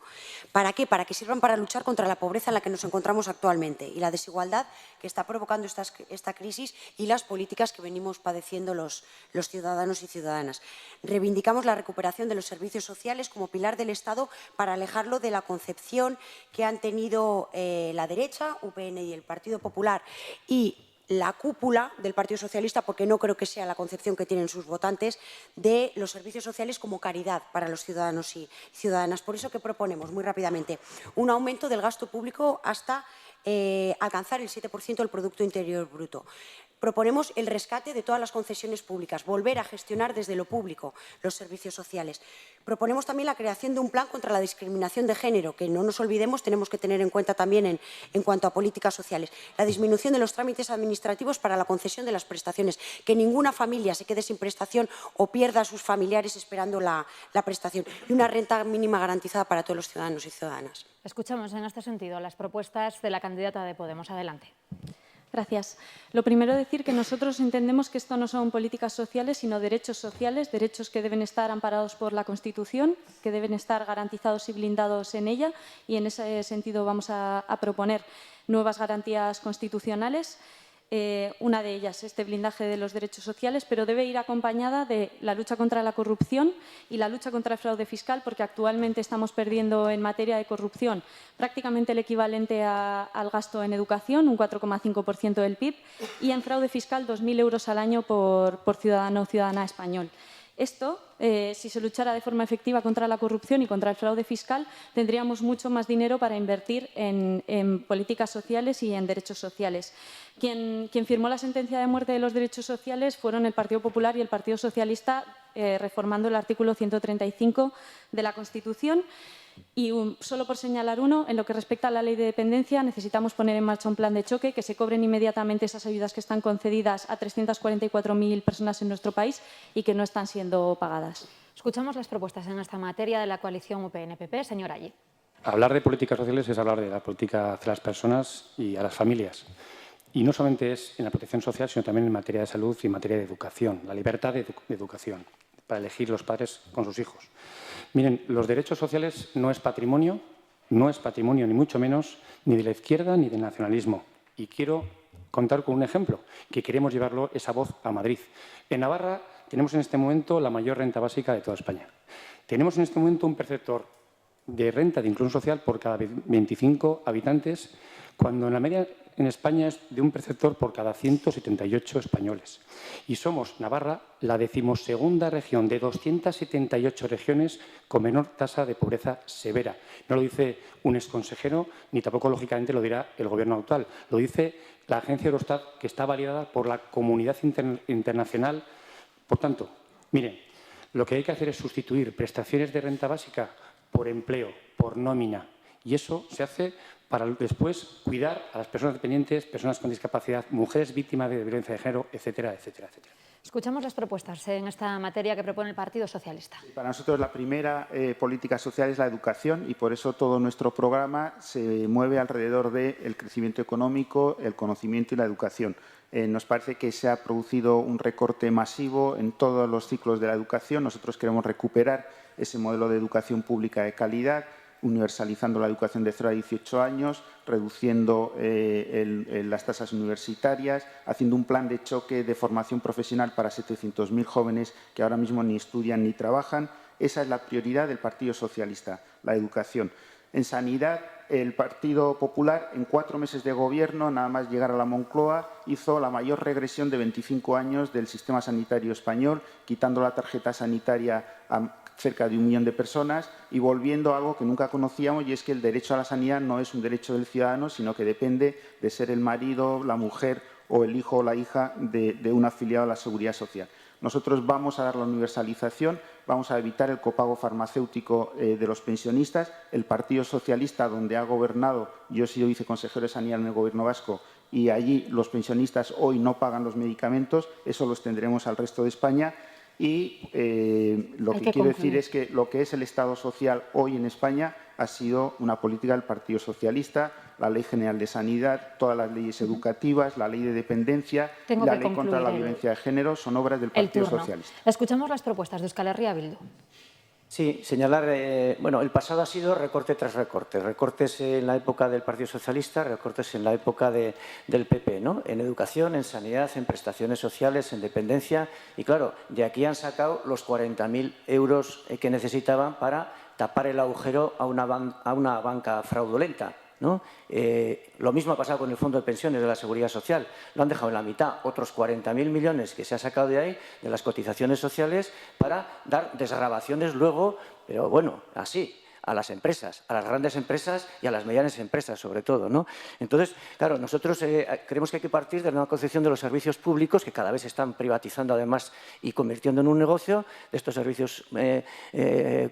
¿Para qué? Para que sirvan para luchar contra la pobreza en la que nos encontramos actualmente y la desigualdad que está provocando esta crisis y las políticas que venimos padeciendo los ciudadanos y ciudadanas. Reivindicamos la recuperación de los servicios sociales como pilar del Estado para alejarlo de la concepción que han tenido la derecha, UPN y el Partido Popular, y la cúpula del Partido Socialista, porque no creo que sea la concepción que tienen sus votantes, de los servicios sociales como caridad para los ciudadanos y ciudadanas. Por eso que proponemos, muy rápidamente, un aumento del gasto público hasta alcanzar el 7% del Producto Interior Bruto. Proponemos el rescate de todas las concesiones públicas, volver a gestionar desde lo público los servicios sociales. Proponemos también la creación de un plan contra la discriminación de género, que no nos olvidemos, tenemos que tener en cuenta también en cuanto a políticas sociales. La disminución de los trámites administrativos para la concesión de las prestaciones, que ninguna familia se quede sin prestación o pierda a sus familiares esperando la prestación. Y una renta mínima garantizada para todos los ciudadanos y ciudadanas. Escuchamos en este sentido las propuestas de la candidata de Podemos. Adelante. Gracias. Lo primero, decir que nosotros entendemos que esto no son políticas sociales, sino derechos sociales, derechos que deben estar amparados por la Constitución, que deben estar garantizados y blindados en ella, y en ese sentido vamos a proponer nuevas garantías constitucionales. Una de ellas, este blindaje de los derechos sociales, pero debe ir acompañada de la lucha contra la corrupción y la lucha contra el fraude fiscal, porque actualmente estamos perdiendo en materia de corrupción prácticamente el equivalente al gasto en educación, un 4,5% del PIB, y en fraude fiscal 2.000 euros al año por ciudadano o ciudadana español. Esto, si se luchara de forma efectiva contra la corrupción y contra el fraude fiscal, tendríamos mucho más dinero para invertir en políticas sociales y en derechos sociales. Quien firmó la sentencia de muerte de los derechos sociales fueron el Partido Popular y el Partido Socialista, reformando el artículo 135 de la Constitución. Y solo por señalar uno, en lo que respecta a la ley de dependencia, necesitamos poner en marcha un plan de choque, que se cobren inmediatamente esas ayudas que están concedidas a 344.000 personas en nuestro país y que no están siendo pagadas. Escuchamos las propuestas en esta materia de la coalición UPN-PP. Señor Allí. Hablar de políticas sociales es hablar de la política hacia las personas y a las familias. Y no solamente es en la protección social, sino también en materia de salud y en materia de educación, la libertad de educación, para elegir los padres con sus hijos. Miren, los derechos sociales no es patrimonio ni mucho menos, ni de la izquierda ni del nacionalismo. Y quiero contar con un ejemplo, que queremos llevarlo esa voz a Madrid. En Navarra tenemos en este momento la mayor renta básica de toda España. Tenemos en este momento un perceptor de renta de inclusión social por cada 25 habitantes, cuando en la media en España es de un perceptor por cada 178 españoles. Y somos, Navarra, la 12ª región de 278 regiones con menor tasa de pobreza severa. No lo dice un exconsejero, ni tampoco, lógicamente, lo dirá el Gobierno actual. Lo dice la agencia Eurostat, que está validada por la comunidad internacional. Por tanto, miren, lo que hay que hacer es sustituir prestaciones de renta básica por empleo, por nómina. Y eso se hace para después cuidar a las personas dependientes, personas con discapacidad, mujeres víctimas de violencia de género, etcétera, etcétera, etcétera. Escuchamos las propuestas en esta materia que propone el Partido Socialista. Para nosotros la primera política social es la educación y por eso todo nuestro programa se mueve alrededor del crecimiento económico, el conocimiento y la educación. Nos parece que se ha producido un recorte masivo en todos los ciclos de la educación. Nosotros queremos recuperar ese modelo de educación pública de calidad, universalizando la educación de 0 a 18 años, reduciendo las tasas universitarias, haciendo un plan de choque de formación profesional para 700.000 jóvenes que ahora mismo ni estudian ni trabajan. Esa es la prioridad del Partido Socialista, la educación. En sanidad, el Partido Popular, en 4 meses de gobierno, nada más llegar a la Moncloa, hizo la mayor regresión de 25 años del sistema sanitario español, quitando la tarjeta sanitaria a cerca de 1 millón de personas y volviendo a algo que nunca conocíamos, y es que el derecho a la sanidad no es un derecho del ciudadano, sino que depende de ser el marido, la mujer o el hijo o la hija de un afiliado a la Seguridad Social. Nosotros vamos a dar la universalización, vamos a evitar el copago farmacéutico de los pensionistas. El Partido Socialista, donde ha gobernado, yo he sido viceconsejero de Sanidad en el Gobierno vasco, y allí los pensionistas hoy no pagan los medicamentos, eso los tendremos al resto de España. Y lo que quiero decir es que lo que es el Estado social hoy en España ha sido una política del Partido Socialista, la Ley General de Sanidad, todas las leyes educativas, la Ley de Dependencia, la Ley contra la Violencia de Género, son obras del Partido Socialista. Escuchamos las propuestas de Euskal Herria Bildu. Sí, señalar, bueno, el pasado ha sido recorte tras recorte. Recortes en la época del Partido Socialista, recortes en la época del PP, ¿no? En educación, en sanidad, en prestaciones sociales, en dependencia. Y claro, de aquí han sacado los 40.000 euros que necesitaban para tapar el agujero a una banca fraudulenta, ¿no? Lo mismo ha pasado con el Fondo de Pensiones de la Seguridad Social. Lo han dejado en la mitad, otros 40.000 millones que se ha sacado de ahí, de las cotizaciones sociales, para dar desgravaciones luego, pero bueno, así, a las empresas, a las grandes empresas y a las medianas empresas, sobre todo, ¿no? Entonces, claro, nosotros creemos que hay que partir de una concepción de los servicios públicos, que cada vez se están privatizando además y convirtiendo en un negocio, de estos servicios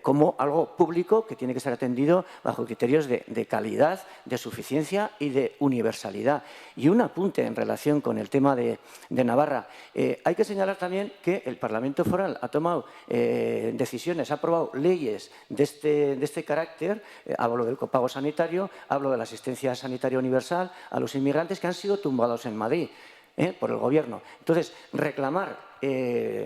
como algo público que tiene que ser atendido bajo criterios de calidad, de suficiencia y de universalidad. Y un apunte en relación con el tema de Navarra. Hay que señalar también que el Parlamento Foral ha tomado decisiones, ha aprobado leyes de este carácter. Hablo del copago sanitario, hablo de la asistencia sanitaria universal a los inmigrantes que han sido tumbados en Madrid por el Gobierno. Entonces, reclamar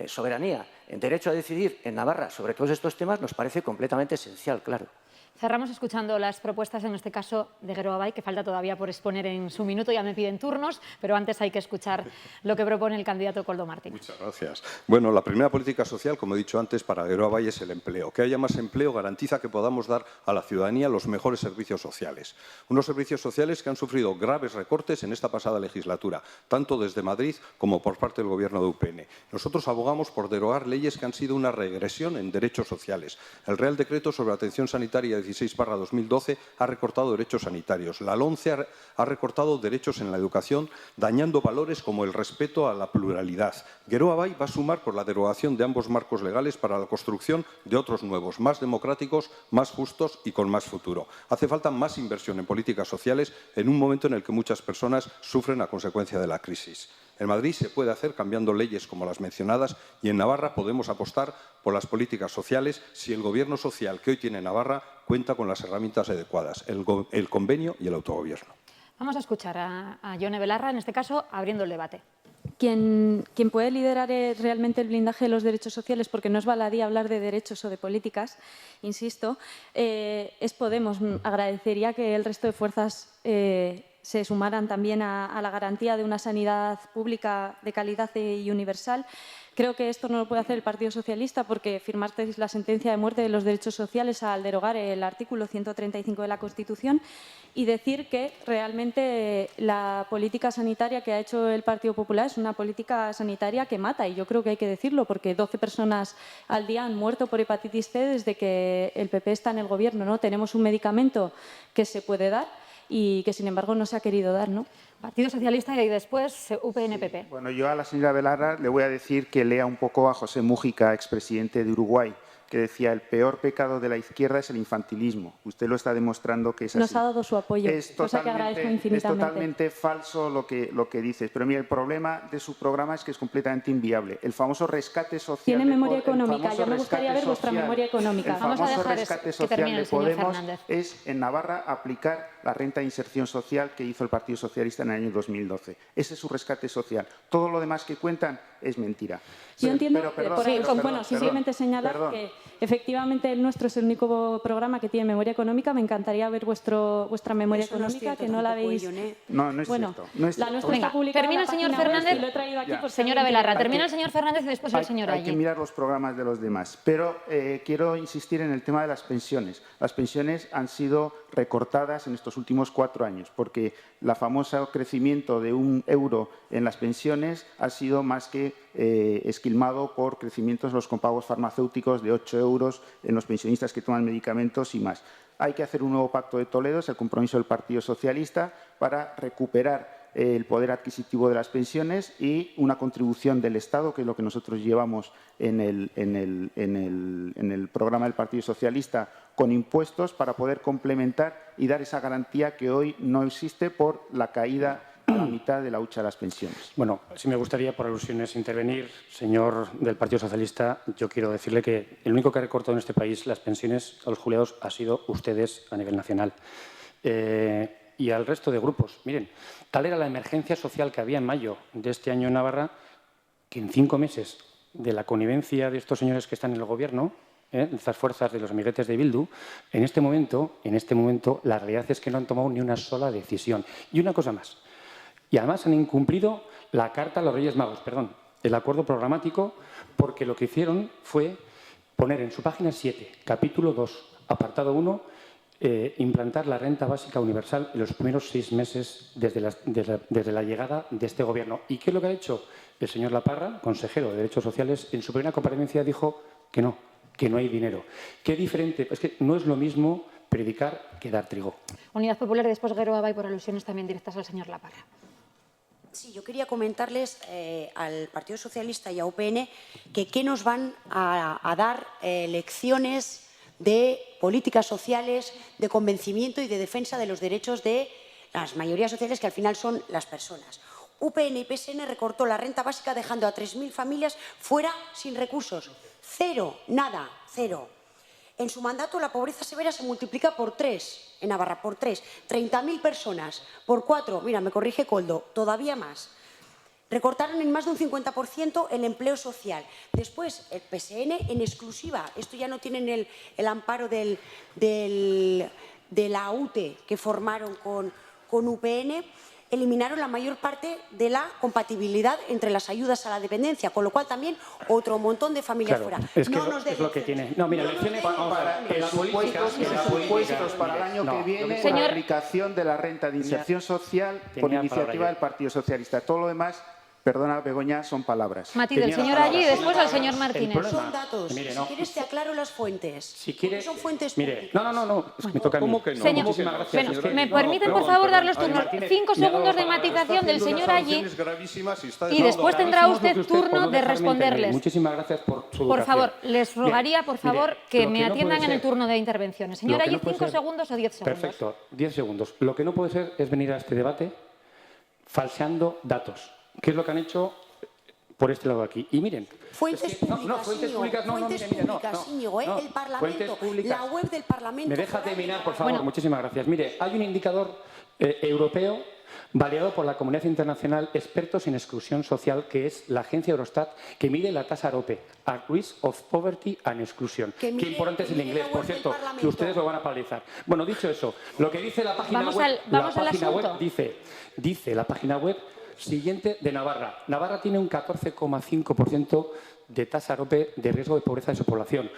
soberanía, derecho a decidir en Navarra sobre todos estos temas nos parece completamente esencial, claro. Cerramos escuchando las propuestas, en este caso, de Geroa Bai, que falta todavía por exponer en su minuto. Ya me piden turnos, pero antes hay que escuchar lo que propone el candidato Koldo Martínez. Muchas gracias. Bueno, la primera política social, como he dicho antes, para Geroa Bai es el empleo. Que haya más empleo garantiza que podamos dar a la ciudadanía los mejores servicios sociales. Unos servicios sociales que han sufrido graves recortes en esta pasada legislatura, tanto desde Madrid como por parte del Gobierno de UPN. Nosotros abogamos por derogar leyes que han sido una regresión en derechos sociales. El Real Decreto sobre Atención Sanitaria 16/2012 ha recortado derechos sanitarios. La LOMCE ha recortado derechos en la educación, dañando valores como el respeto a la pluralidad. Geroa Bai va a sumar por la derogación de ambos marcos legales para la construcción de otros nuevos, más democráticos, más justos y con más futuro. Hace falta más inversión en políticas sociales en un momento en el que muchas personas sufren a consecuencia de la crisis. En Madrid se puede hacer cambiando leyes como las mencionadas y en Navarra podemos apostar por las políticas sociales si el Gobierno social que hoy tiene Navarra cuenta con las herramientas adecuadas, el convenio y el autogobierno. Vamos a escuchar a Yone Belarra, en este caso, abriendo el debate. Quien puede liderar realmente el blindaje de los derechos sociales, porque no es baladí hablar de derechos o de políticas, insisto, es Podemos. Agradecería que el resto de fuerzas se sumaran también a la garantía de una sanidad pública de calidad y universal. Creo que esto no lo puede hacer el Partido Socialista porque firmasteis la sentencia de muerte de los derechos sociales al derogar el artículo 135 de la Constitución, y decir que realmente la política sanitaria que ha hecho el Partido Popular es una política sanitaria que mata, y yo creo que hay que decirlo porque 12 personas al día han muerto por hepatitis C desde que el PP está en el Gobierno, ¿no? Tenemos un medicamento que se puede dar y que, sin embargo, no se ha querido dar, ¿no? Partido Socialista y después UPN-PP. Sí. Bueno, yo a la señora Belarra le voy a decir que lea un poco a José Mújica, expresidente de Uruguay, que decía: el peor pecado de la izquierda es el infantilismo. Usted lo está demostrando que es así. Nos ha dado su apoyo, cosa que agradezco infinitamente. Es totalmente falso lo que dices. Pero mira, el problema de su programa es que es completamente inviable. El famoso rescate social... Tiene memoria económica. Ya me gustaría ver vuestra memoria económica. El famoso rescate social de Podemos es en Navarra aplicar la renta de inserción social que hizo el Partido Socialista en el año 2012. Ese es su rescate social. Todo lo demás que cuentan es mentira. Yo entiendo, simplemente señalar que efectivamente el nuestro es el único programa que tiene memoria económica. Me encantaría ver vuestra memoria económica, que no la veis. No es cierto. No es la nuestra está publicada. Termina el señor Fernández. Lo he traído aquí por señora Belarra, termina el señor Fernández y después el señor Allí. Hay que mirar los programas de los demás. Pero quiero insistir en el tema de las pensiones. Las pensiones han sido recortadas en estos últimos 4 años porque el famoso crecimiento de €1 en las pensiones ha sido más que esquilmado por crecimientos en los compagos farmacéuticos de €8 en los pensionistas que toman medicamentos y más. Hay que hacer un nuevo pacto de Toledo, es el compromiso del Partido Socialista, para recuperar el poder adquisitivo de las pensiones y una contribución del Estado, que es lo que nosotros llevamos en el programa del Partido Socialista, con impuestos para poder complementar y dar esa garantía que hoy no existe por la caída a la mitad de la hucha de las pensiones. Bueno, sí me gustaría, por alusiones, intervenir. Señor del Partido Socialista, yo quiero decirle que el único que ha recortado en este país las pensiones a los jubilados ha sido ustedes a nivel nacional. Y al resto de grupos. Miren, tal era la emergencia social que había en mayo de este año en Navarra, que en 5 meses de la connivencia de estos señores que están en el Gobierno, estas fuerzas de los amiguetes de Bildu, en este momento, la realidad es que no han tomado ni una sola decisión. Y una cosa más. Y además han incumplido la Carta a los Reyes Magos, el acuerdo programático, porque lo que hicieron fue poner en su página 7, capítulo 2, apartado 1, implantar la renta básica universal en los primeros 6 meses desde la llegada de este Gobierno. ¿Y qué es lo que ha hecho? El señor Laparra, consejero de Derechos Sociales, en su primera comparecencia dijo que no hay dinero. Qué diferente, es que no es lo mismo predicar que dar trigo. Unidad Popular y después Guero Abay, por alusiones también directas al señor Laparra. Sí, yo quería comentarles al Partido Socialista y a UPN que qué nos van a dar lecciones de políticas sociales, de convencimiento y de defensa de los derechos de las mayorías sociales, que al final son las personas. UPN y PSN recortó la renta básica dejando a 3.000 familias fuera sin recursos. Cero, nada, cero. En su mandato la pobreza severa se multiplica por 3, en Navarra, por 3. 30.000 personas, por 4, mira, me corrige Koldo, todavía más. Recortaron en más de un 50% el empleo social. Después, el PSN en exclusiva, esto ya no tienen el amparo de la UTE que formaron con UPN, eliminaron la mayor parte de la compatibilidad entre las ayudas a la dependencia, con lo cual también otro montón de familias fuera. Es que es lo que tiene. No, mira, lecciones para presupuestos para el año que viene, la aplicación de la renta de inserción social por iniciativa del Partido Socialista. Todo lo demás, perdona, Begoña, son palabras. Matiz, el señor Allí y después al señor Martínez. Son datos. Mire, si quieres te aclaro las fuentes. Si quieres, son fuentes mire, no, es que me toca a mí. ¿Cómo que no? Señor, ¿me permiten, por favor, dar los turnos? 5 segundos de matización del señor Allí y después tendrá usted turno de responderles. Muchísimas gracias por su educación. Por favor, les rogaría, por favor, que me atiendan en el turno de intervenciones. Señor Allí, 5 segundos o 10 segundos. Perfecto, 10 segundos. Lo que no puede ser es venir a este debate falseando datos. ¿Qué es lo que han hecho? por este lado de aquí. Y miren... Fuentes públicas, Íñigo, el Parlamento, la web del Parlamento... ¿Me deja terminar, por favor? Muchísimas gracias. Mire, hay un indicador europeo validado por la comunidad internacional Expertos en Exclusión Social, que es la agencia Eurostat, que mide la tasa AROPE, at Risk of Poverty and Exclusion. Qué importante es el inglés, por cierto, que ustedes lo van a paralizar. Bueno, dicho eso, lo que dice la página web, dice la página web siguiente de Navarra. Navarra tiene un 14,5% de tasa AROPE de riesgo de pobreza de su población.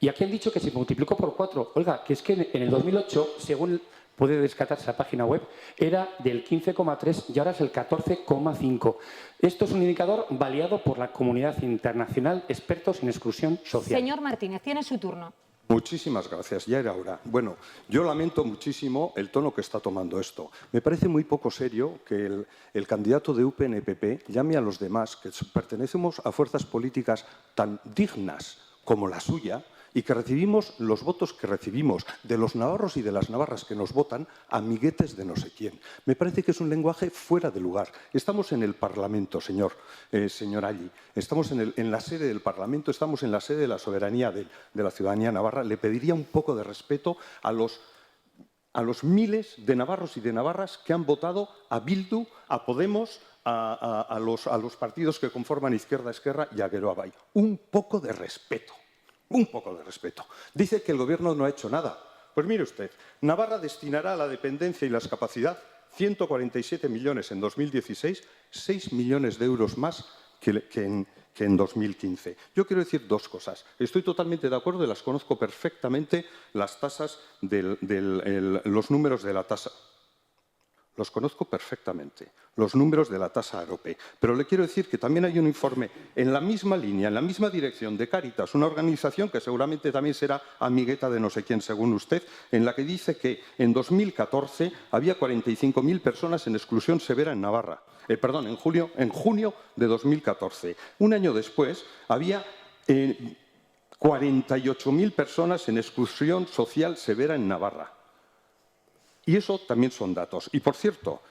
Y aquí han dicho que se multiplicó por 4. Oiga, que es que en el 2008, según puede descartarse la página web, era del 15,3 y ahora es el 14,5. Esto es un indicador validado por la comunidad internacional Expertos en Exclusión Social. Señor Martínez, tiene su turno. Muchísimas gracias. Ya era hora. Bueno, yo lamento muchísimo el tono que está tomando esto. Me parece muy poco serio que el candidato de UPN-PP llame a los demás, que pertenecemos a fuerzas políticas tan dignas como la suya, y que recibimos los votos que recibimos de los navarros y de las navarras que nos votan, amiguetes de no sé quién. Me parece que es un lenguaje fuera de lugar. Estamos en el Parlamento, señor Allí. Estamos en la sede del Parlamento, estamos en la sede de la soberanía de la ciudadanía navarra. Le pediría un poco de respeto a los miles de navarros y de navarras que han votado a Bildu, a Podemos, a los partidos que conforman Izquierda Esquerra y a Geroa Bai. Un poco de respeto. Un poco de respeto. Dice que el Gobierno no ha hecho nada. Pues mire usted, Navarra destinará a la dependencia y la discapacidad 147 millones en 2016, 6 millones de euros más que en 2015. Yo quiero decir dos cosas. Estoy totalmente de acuerdo y las conozco perfectamente, las tasas, los números de la tasa. Los conozco perfectamente, los números de la tasa AROPE. Pero le quiero decir que también hay un informe en la misma línea, en la misma dirección de Cáritas, una organización que seguramente también será amigueta de no sé quién, según usted, en la que dice que en 2014 había 45.000 personas en exclusión severa en Navarra. En junio de 2014. Un año después había 48.000 personas en exclusión social severa en Navarra. Y eso también son datos. Y por cierto,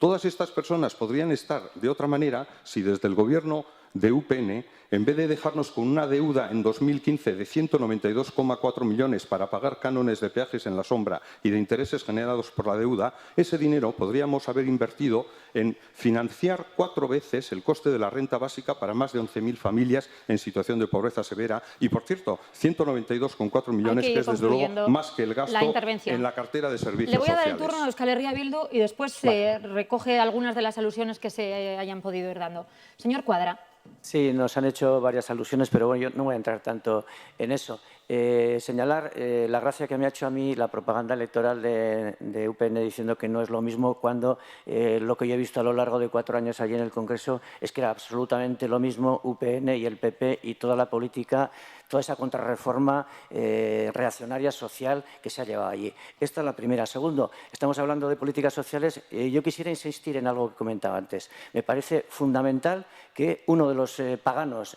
todas estas personas podrían estar de otra manera si desde el Gobierno de UPN, en vez de dejarnos con una deuda en 2015 de 192,4 millones para pagar cánones de peajes en la sombra y de intereses generados por la deuda, ese dinero podríamos haber invertido en financiar 4 veces el coste de la renta básica para más de 11.000 familias en situación de pobreza severa. Y, por cierto, 192,4 millones, que es desde luego más que el gasto en la cartera de servicios sociales. Le voy a dar el turno a Euskal Herria Bildu y después se recoge algunas de las alusiones que se hayan podido ir dando. Señor Cuadra. Sí, nos han hecho varias alusiones, pero bueno, yo no voy a entrar tanto en eso. Señalar la gracia que me ha hecho a mí la propaganda electoral de UPN diciendo que no es lo mismo, cuando lo que yo he visto a lo largo de 4 años allí en el Congreso es que era absolutamente lo mismo UPN y el PP y toda la política, toda esa contrarreforma reaccionaria social que se ha llevado allí. Esta es la primera. Segundo, estamos hablando de políticas sociales. Yo quisiera insistir en algo que comentaba antes. Me parece fundamental que uno de los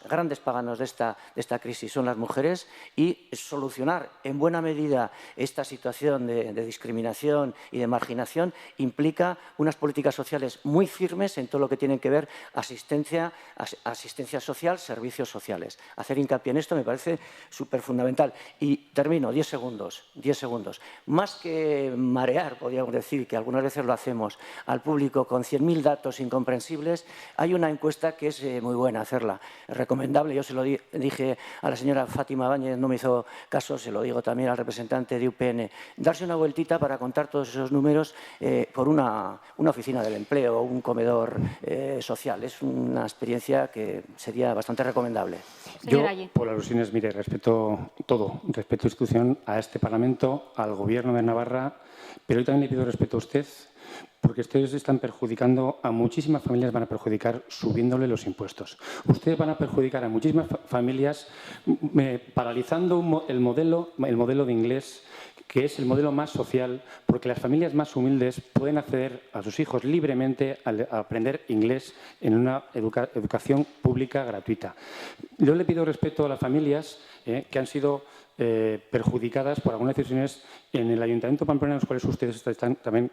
grandes paganos de esta crisis son las mujeres, y solucionar en buena medida esta situación de discriminación y de marginación implica unas políticas sociales muy firmes en todo lo que tiene que ver asistencia social, servicios sociales. Hacer hincapié en esto me parece súper fundamental. Y termino, 10 segundos. Más que marear, podríamos decir, que algunas veces lo hacemos, al público con 100.000 datos incomprensibles, hay una encuesta que es muy buena hacerla, recomendable. Yo se lo dije a la señora Fátima Báñez, no me hizo caso, se lo digo también al representante de UPN, darse una vueltita para contar todos esos números por una oficina del empleo o un comedor social. Es una experiencia que sería bastante recomendable. Yo, por alusiones, mire, respeto todo, respeto institución a este Parlamento, al Gobierno de Navarra, pero yo también le pido respeto a usted, porque ustedes están perjudicando a muchísimas familias, van a perjudicar subiéndole los impuestos. Ustedes van a perjudicar a muchísimas familias paralizando el modelo de inglés, que es el modelo más social, porque las familias más humildes pueden acceder a sus hijos libremente a aprender inglés en una educación pública gratuita. Yo le pido respeto a las familias que han sido perjudicadas por algunas decisiones en el Ayuntamiento de Pamplona, en los cuales ustedes están también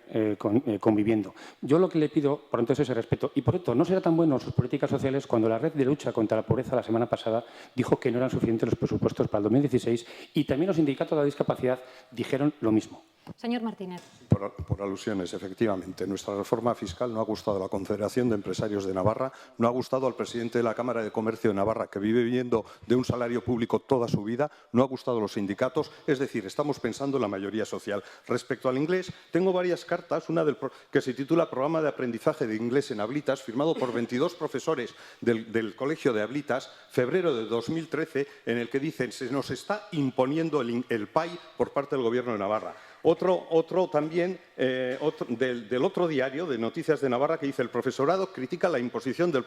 conviviendo. Yo lo que le pido, por tanto, es ese respeto. Y, por tanto, no será tan bueno sus políticas sociales cuando la Red de Lucha contra la Pobreza la semana pasada dijo que no eran suficientes los presupuestos para el 2016 y también los sindicatos de la discapacidad dijeron lo mismo. Señor Martínez. Por alusiones, efectivamente. Nuestra reforma fiscal no ha gustado a la Confederación de Empresarios de Navarra, no ha gustado al presidente de la Cámara de Comercio de Navarra, que vive viviendo de un salario público toda su vida, no ha gustado a los sindicatos, es decir, estamos pensando en la mayoría social. Respecto al inglés, tengo varias cartas, una que se titula Programa de Aprendizaje de Inglés en Ablitas, firmado por 22 profesores del Colegio de Ablitas, febrero de 2013, en el que dicen se nos está imponiendo el PAI por parte del Gobierno de Navarra. Otro también del otro diario de Noticias de Navarra que dice el profesorado critica la imposición del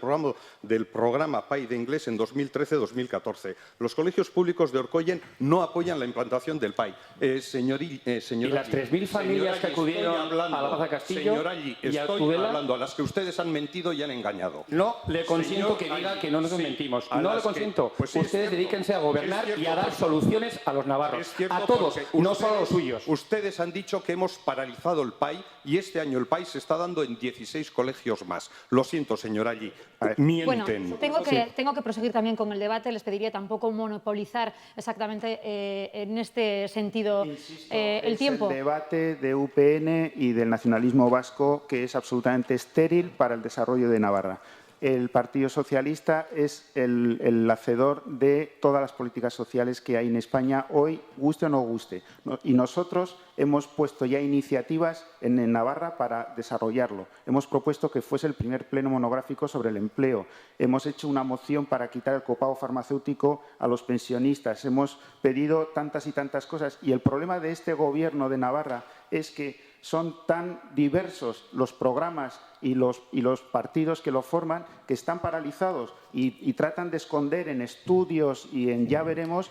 programa PAI de inglés en 2013-2014. Los colegios públicos de Orcoyen no apoyan la implantación del PAI. Y las 3.000 familias que acudieron a la Plaza Castillo señor Allí, estoy hablando a las que ustedes han mentido y han engañado. No le consiento que diga que no nos mentimos. No le consiento. Ustedes dedíquense a gobernar y a dar soluciones a los navarros. A todos, no solo a los suyos. Ustedes han dicho que hemos paralizado el PAI y este año el PAI se está dando en 16 colegios más. Lo siento, señor Allí. Mienten. Bueno, tengo que proseguir también con el debate. Les pediría tampoco monopolizar exactamente en este sentido el tiempo. Es el debate de UPN y del nacionalismo vasco que es absolutamente estéril para el desarrollo de Navarra. El Partido Socialista es el hacedor de todas las políticas sociales que hay en España hoy, guste o no guste. Y nosotros hemos puesto ya iniciativas en Navarra para desarrollarlo. Hemos propuesto que fuese el primer pleno monográfico sobre el empleo. Hemos hecho una moción para quitar el copago farmacéutico a los pensionistas. Hemos pedido tantas y tantas cosas. Y el problema de este Gobierno de Navarra es que son tan diversos los programas y los partidos que lo forman que están paralizados y tratan de esconder en estudios y en ya veremos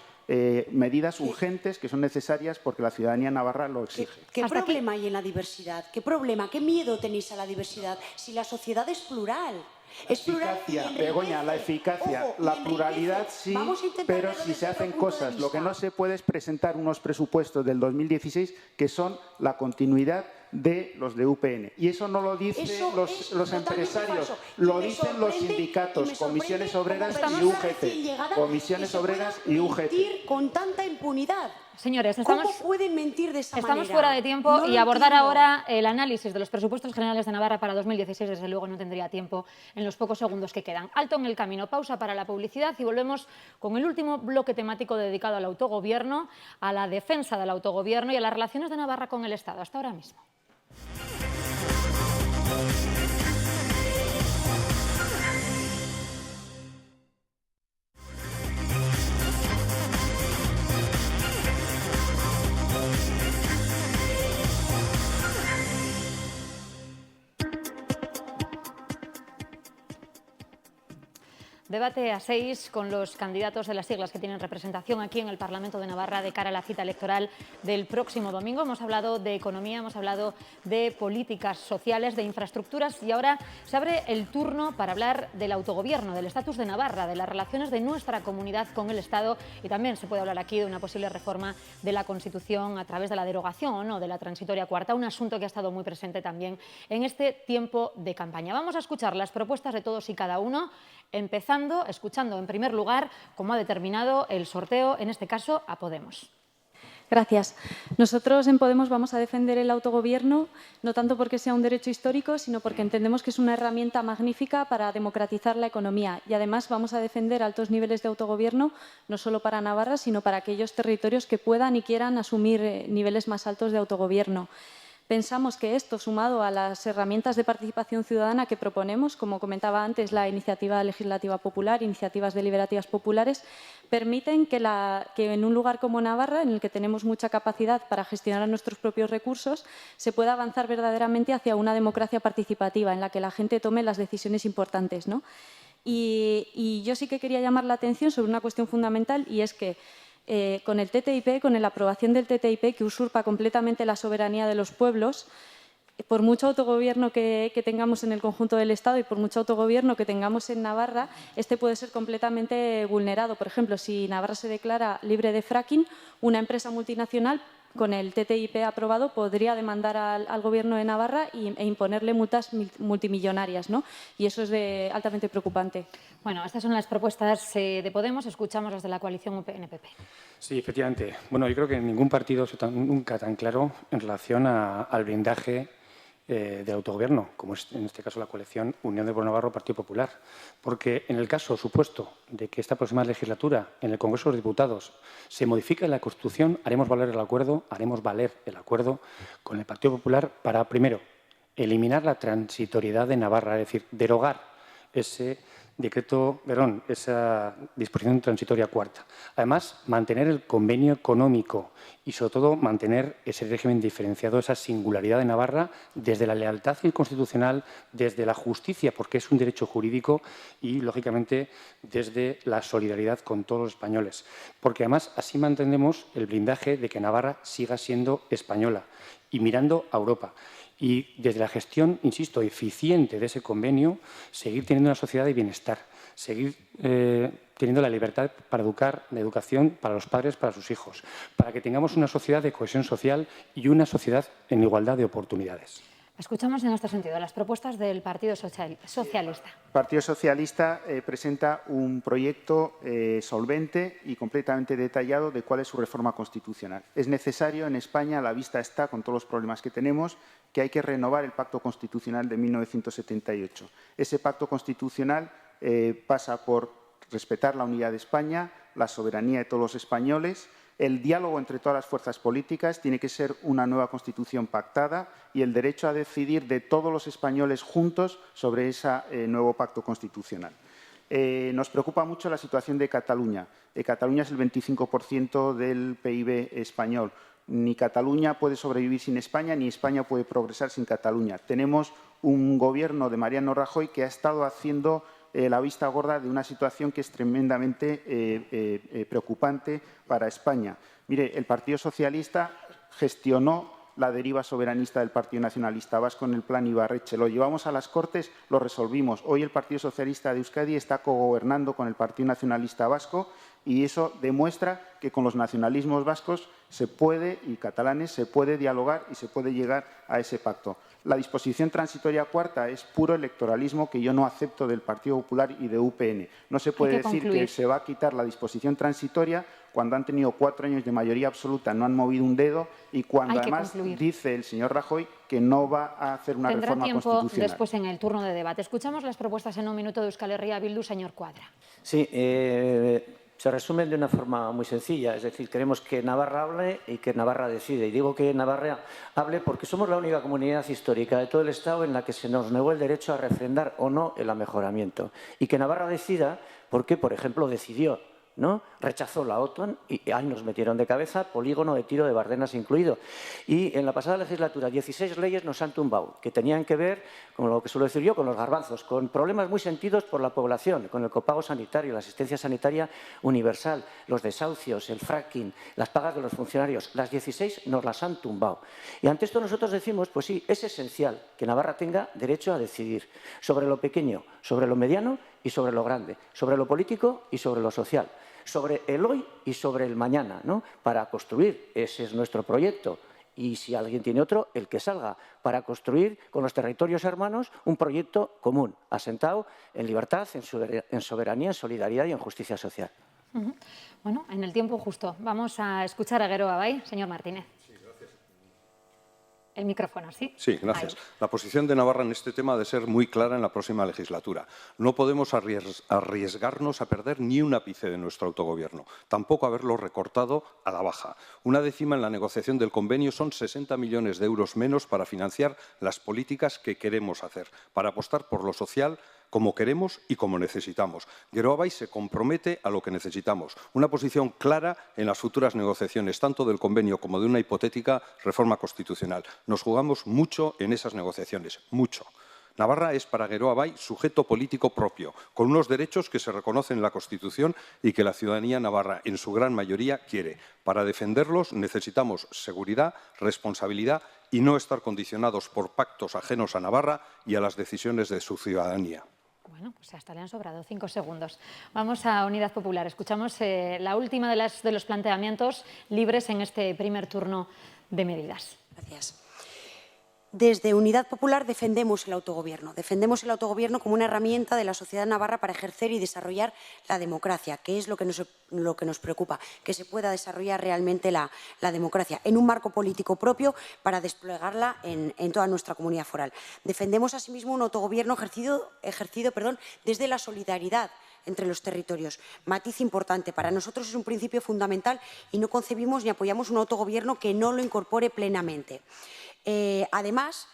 medidas urgentes que son necesarias porque la ciudadanía navarra lo exige. ¿Qué problema hay en la diversidad? ¿Qué problema? ¿Qué miedo tenéis a la diversidad? Si la sociedad es plural. Es plural y enriquece. Begoña, la eficacia, la pluralidad sí, pero si se hacen cosas, lo que no se puede es presentar unos presupuestos del 2016 que son la continuidad de los de UPN. Y eso no lo dicen los empresarios, lo dicen los sindicatos, comisiones obreras y UGT. Comisiones obreras y UGT. Con tanta impunidad. Señores, ¿Cómo pueden mentir de esa manera? Estamos fuera de tiempo y abordar ahora el análisis de los presupuestos generales de Navarra para 2016, desde luego no tendría tiempo en los pocos segundos que quedan. Alto en el camino, pausa para la publicidad y volvemos con el último bloque temático dedicado al autogobierno, a la defensa del autogobierno y a las relaciones de Navarra con el Estado. Hasta ahora mismo. Debate a 6 con los candidatos de las siglas que tienen representación aquí en el Parlamento de Navarra de cara a la cita electoral del próximo domingo. Hemos hablado de economía, hemos hablado de políticas sociales, de infraestructuras y ahora se abre el turno para hablar del autogobierno, del estatus de Navarra, de las relaciones de nuestra comunidad con el Estado y también se puede hablar aquí de una posible reforma de la Constitución a través de la derogación o no de la transitoria cuarta, un asunto que ha estado muy presente también en este tiempo de campaña. Vamos a escuchar las propuestas de todos y cada uno, empezando escuchando en primer lugar cómo ha determinado el sorteo, en este caso a Podemos. Gracias. Nosotros en Podemos vamos a defender el autogobierno, no tanto porque sea un derecho histórico, sino porque entendemos que es una herramienta magnífica para democratizar la economía. Y además vamos a defender altos niveles de autogobierno, no solo para Navarra, sino para aquellos territorios que puedan y quieran asumir niveles más altos de autogobierno. Pensamos que esto, sumado a las herramientas de participación ciudadana que proponemos, como comentaba antes, la iniciativa legislativa popular, iniciativas deliberativas populares, permiten que en un lugar como Navarra, en el que tenemos mucha capacidad para gestionar nuestros propios recursos, se pueda avanzar verdaderamente hacia una democracia participativa, en la que la gente tome las decisiones importantes, ¿no? Y yo sí que quería llamar la atención sobre una cuestión fundamental, y es que con el TTIP, con la aprobación del TTIP, que usurpa completamente la soberanía de los pueblos, por mucho autogobierno que tengamos en el conjunto del Estado y por mucho autogobierno que tengamos en Navarra, este puede ser completamente vulnerado. Por ejemplo, si Navarra se declara libre de fracking, una empresa multinacional con el TTIP aprobado podría demandar al Gobierno de Navarra e imponerle multas multimillonarias, ¿no? Y eso es altamente preocupante. Bueno, estas son las propuestas de Podemos. Escuchamos las de la coalición UPN-PP. Sí, efectivamente. Bueno, yo creo que ningún partido ha nunca tan claro en relación al blindaje del autogobierno, como es en este caso la coalición Unión del Pueblo Navarro Partido Popular. Porque en el caso supuesto de que esta próxima legislatura en el Congreso de los Diputados se modifique la Constitución, haremos valer el acuerdo con el Partido Popular para, primero, eliminar la transitoriedad de Navarra, es decir, derogar esa disposición transitoria cuarta. Además, mantener el convenio económico y, sobre todo, mantener ese régimen diferenciado, esa singularidad de Navarra desde la lealtad constitucional, desde la justicia, porque es un derecho jurídico, y, lógicamente, desde la solidaridad con todos los españoles. Porque, además, así mantendremos el blindaje de que Navarra siga siendo española y mirando a Europa. Y desde la gestión, insisto, eficiente de ese convenio, seguir teniendo una sociedad de bienestar, seguir teniendo la libertad para educar, la educación para los padres, para sus hijos, para que tengamos una sociedad de cohesión social y una sociedad en igualdad de oportunidades. Escuchamos en este sentido las propuestas del Partido Socialista. El Partido Socialista presenta un proyecto solvente y completamente detallado de cuál es su reforma constitucional. Es necesario en España, a la vista está, con todos los problemas que tenemos, que hay que renovar el Pacto Constitucional de 1978. Ese Pacto Constitucional pasa por respetar la unidad de España, la soberanía de todos los españoles. El diálogo entre todas las fuerzas políticas tiene que ser una nueva Constitución pactada y el derecho a decidir de todos los españoles juntos sobre ese nuevo pacto constitucional. Nos preocupa mucho la situación de Cataluña. Cataluña es el 25% del PIB español. Ni Cataluña puede sobrevivir sin España, ni España puede progresar sin Cataluña. Tenemos un gobierno de Mariano Rajoy que ha estado haciendo la vista gorda de una situación que es tremendamente preocupante para España. Mire, el Partido Socialista gestionó la deriva soberanista del Partido Nacionalista Vasco en el Plan Ibarretxe. Lo llevamos a las Cortes, lo resolvimos. Hoy el Partido Socialista de Euskadi está cogobernando con el Partido Nacionalista Vasco y eso demuestra que con los nacionalismos vascos se puede, y catalanes, se puede dialogar y se puede llegar a ese pacto. La disposición transitoria cuarta es puro electoralismo que yo no acepto del Partido Popular y de UPN. No se puede decir que se va a quitar la disposición transitoria cuando han tenido 4 años de mayoría absoluta, no han movido un dedo y cuando además dice el señor Rajoy que no va a hacer una reforma constitucional. Tendrá tiempo después en el turno de debate. Escuchamos las propuestas en un minuto de Euskal Herria Bildu, señor Cuadra. Sí, se resumen de una forma muy sencilla, es decir, queremos que Navarra hable y que Navarra decide. Y digo que Navarra hable porque somos la única comunidad histórica de todo el Estado en la que se nos negó el derecho a refrendar o no el amejoramiento. Y que Navarra decida porque, por ejemplo, decidió, ¿no? Rechazó la OTAN y ahí nos metieron de cabeza, polígono de tiro de Bardenas incluido. Y en la pasada legislatura 16 leyes nos han tumbado, que tenían que ver, con lo que suelo decir yo, con los garbanzos, con problemas muy sentidos por la población, con el copago sanitario, la asistencia sanitaria universal, los desahucios, el fracking, las pagas de los funcionarios. Las 16 nos las han tumbado. Y ante esto nosotros decimos, pues sí, es esencial que Navarra tenga derecho a decidir sobre lo pequeño, sobre lo mediano y sobre lo grande, sobre lo político y sobre lo social, sobre el hoy y sobre el mañana, ¿no? Para construir, ese es nuestro proyecto. Y si alguien tiene otro, el que salga, para construir con los territorios hermanos un proyecto común, asentado en libertad, en soberanía, en solidaridad y en justicia social. Bueno, en el tiempo justo. Vamos a escuchar a Geroa Bai, señor Martínez. El micrófono, ¿sí? Sí, gracias. La posición de Navarra en este tema ha de ser muy clara en la próxima legislatura. No podemos arriesgarnos a perder ni un ápice de nuestro autogobierno, tampoco haberlo recortado a la baja. Una décima en la negociación del convenio son 60 millones de euros menos para financiar las políticas que queremos hacer, para apostar por lo social como queremos y como necesitamos. Geroa Bai se compromete a lo que necesitamos, una posición clara en las futuras negociaciones, tanto del convenio como de una hipotética reforma constitucional. Nos jugamos mucho en esas negociaciones, mucho. Navarra es para Geroa Bai sujeto político propio, con unos derechos que se reconocen en la Constitución y que la ciudadanía navarra, en su gran mayoría, quiere. Para defenderlos necesitamos seguridad, responsabilidad y no estar condicionados por pactos ajenos a Navarra y a las decisiones de su ciudadanía. Bueno, pues hasta le han sobrado 5 segundos. Vamos a Unidad Popular. Escuchamos la última de los planteamientos libres en este primer turno de medidas. Gracias. Desde Unidad Popular defendemos el autogobierno. Defendemos el autogobierno como una herramienta de la sociedad navarra para ejercer y desarrollar la democracia, que es lo que nos preocupa, que se pueda desarrollar realmente la democracia en un marco político propio para desplegarla en toda nuestra comunidad foral. Defendemos asimismo un autogobierno ejercido desde la solidaridad entre los territorios. Matiz importante. Para nosotros es un principio fundamental y no concebimos ni apoyamos un autogobierno que no lo incorpore plenamente. Además,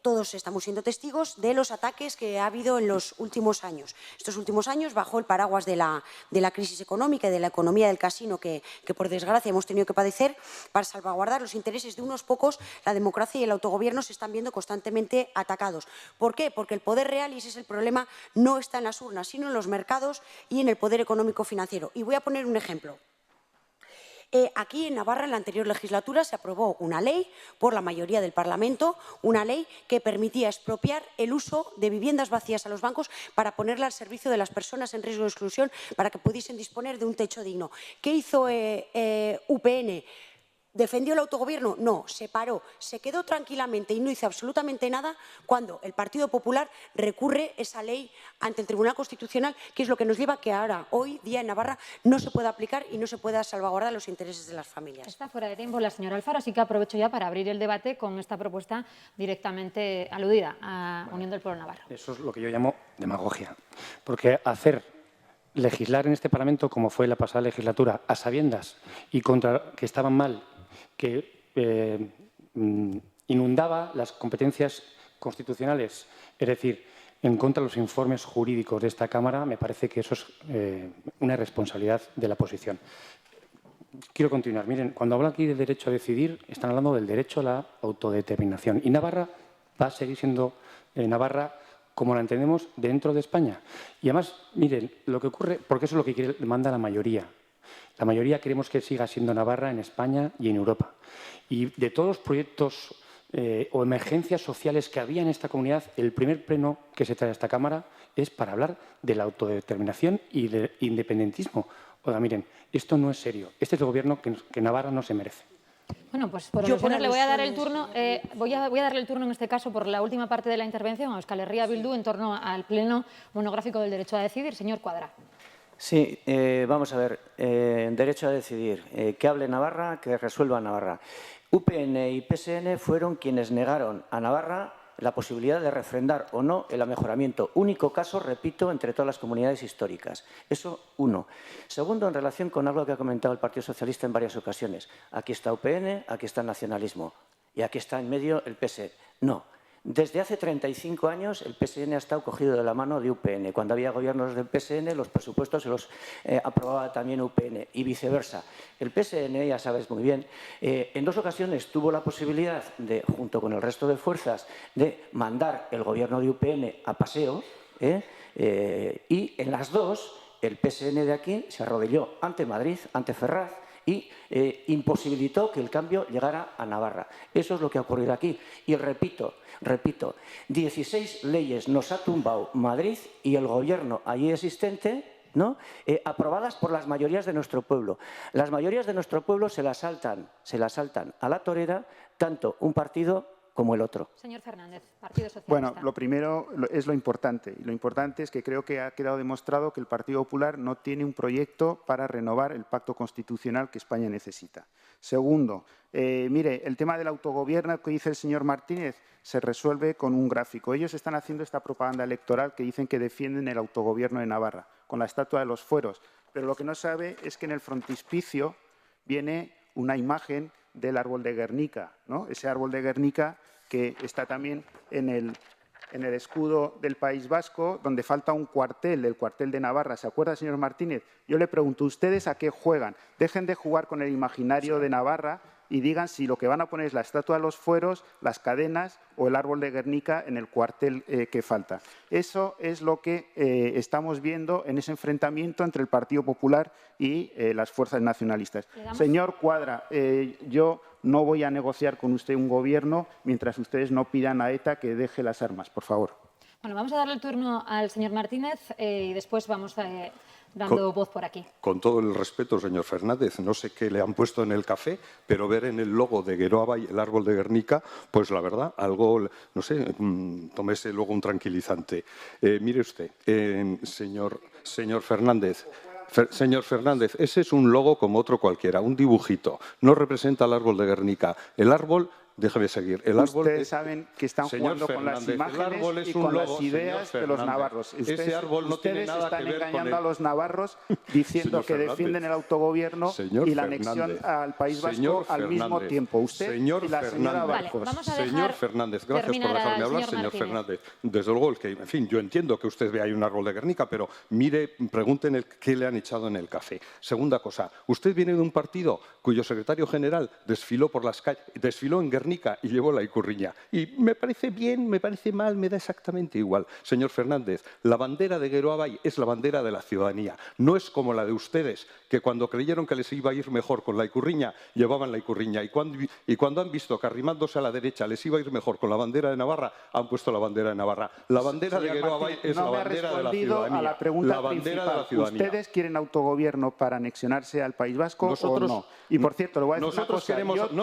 todos estamos siendo testigos de los ataques que ha habido en los últimos años. Estos últimos años, bajo el paraguas de la crisis económica y de la economía del casino que, por desgracia, hemos tenido que padecer, para salvaguardar los intereses de unos pocos, la democracia y el autogobierno se están viendo constantemente atacados. ¿Por qué? Porque el poder real, y ese es el problema, no está en las urnas, sino en los mercados y en el poder económico-financiero. Y voy a poner un ejemplo. Aquí en Navarra, en la anterior legislatura, se aprobó una ley por la mayoría del Parlamento, una ley que permitía expropiar el uso de viviendas vacías a los bancos para ponerla al servicio de las personas en riesgo de exclusión para que pudiesen disponer de un techo digno. ¿Qué hizo UPN? ¿Defendió el autogobierno? No, se paró, se quedó tranquilamente y no hizo absolutamente nada cuando el Partido Popular recurre esa ley ante el Tribunal Constitucional, que es lo que nos lleva a que ahora, hoy día en Navarra, no se pueda aplicar y no se pueda salvaguardar los intereses de las familias. Está fuera de tiempo la señora Alfaro, así que aprovecho ya para abrir el debate con esta propuesta directamente aludida a Unión del Pueblo Navarro. Eso es lo que yo llamo demagogia, porque legislar en este Parlamento, como fue la pasada legislatura, a sabiendas y contra que estaban mal, que inundaba las competencias constitucionales, es decir, en contra de los informes jurídicos de esta Cámara, me parece que eso es una responsabilidad de la oposición. Quiero continuar. Miren, cuando hablan aquí del derecho a decidir, están hablando del derecho a la autodeterminación. Y Navarra va a seguir siendo Navarra como la entendemos dentro de España. Y además, miren, lo que ocurre, porque eso es lo que demanda la mayoría. La mayoría queremos que siga siendo Navarra en España y en Europa. Y de todos los proyectos o emergencias sociales que había en esta comunidad, el primer pleno que se trae a esta Cámara es para hablar de la autodeterminación y del independentismo. Oiga, miren, esto no es serio. Este es el gobierno que Navarra no se merece. Bueno, pues por alusiones le voy a dar el turno. Voy a darle el turno en este caso por la última parte de la intervención a Euskal Herria Bildu en torno al pleno monográfico del derecho a decidir. Señor Cuadra. Sí, vamos a ver, derecho a decidir, que hable Navarra, que resuelva Navarra. UPN y PSN fueron quienes negaron a Navarra la posibilidad de refrendar o no el amejoramiento. Único caso, repito, entre todas las comunidades históricas. Eso, uno. Segundo, en relación con algo que ha comentado el Partido Socialista en varias ocasiones. Aquí está UPN, aquí está el nacionalismo y aquí está en medio el PSN. No. Desde hace 35 años el PSN ha estado cogido de la mano de UPN. Cuando había gobiernos del PSN, los presupuestos se los aprobaba también UPN y viceversa. El PSN, ya sabes muy bien, en 2 ocasiones tuvo la posibilidad de, junto con el resto de fuerzas, de mandar el gobierno de UPN a paseo y en las 2 el PSN de aquí se arrodilló ante Madrid, ante Ferraz, y imposibilitó que el cambio llegara a Navarra. Eso es lo que ha ocurrido aquí. Y repito, 16 leyes nos ha tumbado Madrid y el gobierno allí existente, ¿no? Aprobadas por las mayorías de nuestro pueblo. Las mayorías de nuestro pueblo se las saltan a la torera, tanto un partido como el otro. Señor Fernández, Partido Socialista. Bueno, lo primero es lo importante. Y lo importante es que creo que ha quedado demostrado que el Partido Popular no tiene un proyecto para renovar el pacto constitucional que España necesita. Segundo, mire, el tema del autogobierno que dice el señor Martínez se resuelve con un gráfico. Ellos están haciendo esta propaganda electoral que dicen que defienden el autogobierno de Navarra, con la estatua de los fueros. Pero lo que no sabe es que en el frontispicio viene una imagen del árbol de Guernica, ¿no? Ese árbol de Guernica que está también en el escudo del País Vasco, donde falta un cuartel, el cuartel de Navarra. ¿Se acuerda, señor Martínez? Yo le pregunto, ¿ustedes a qué juegan? Dejen de jugar con el imaginario de Navarra y digan si lo que van a poner es la Estatua de los Fueros, las cadenas o el árbol de Guernica en el cuartel que falta. Eso es lo que estamos viendo en ese enfrentamiento entre el Partido Popular y las fuerzas nacionalistas. Señor Cuadra, yo no voy a negociar con usted un gobierno mientras ustedes no pidan a ETA que deje las armas, por favor. Bueno, vamos a darle el turno al señor Martínez y después vamos dando voz por aquí. Con todo el respeto, señor Fernández, no sé qué le han puesto en el café, pero ver en el logo de Geroa Bai el árbol de Guernica, pues la verdad, algo, no sé, tómese luego un tranquilizante. Mire usted, señor Fernández. Señor Fernández, ese es un logo como otro cualquiera, un dibujito. No representa el árbol de Guernica. El árbol... Déjeme seguir. El árbol Ustedes saben que están jugando con las imágenes y con las ideas de los navarros. Ese árbol no tiene nada que ver con Ustedes están engañando a los navarros diciendo que defienden el autogobierno y la anexión al País Vasco al mismo tiempo. Usted y la señora Barcos. Señor Fernández, gracias por dejarme hablar, señor Fernández. Desde luego, en fin, yo entiendo que usted vea ahí un árbol de Guernica, pero mire, pregunten qué le han echado en el café. Segunda cosa, usted viene de un partido cuyo secretario general desfiló por las calles, desfiló en Guernica y llevó la ikurriña. Y me parece bien, me parece mal, me da exactamente igual. Señor Fernández, la bandera de Geroa Bai es la bandera de la ciudadanía. No es como la de ustedes, que cuando creyeron que les iba a ir mejor con la ikurriña, llevaban la ikurriña. Y cuando han visto que arrimándose a la derecha les iba a ir mejor con la bandera de Navarra, han puesto la bandera de Navarra. La bandera de Geroa Bai es la bandera de la ciudadanía. A la pregunta la bandera principal. De la ciudadanía. ¿Ustedes quieren autogobierno para anexionarse al País Vasco o no? Y por cierto, le voy a decir una cosa.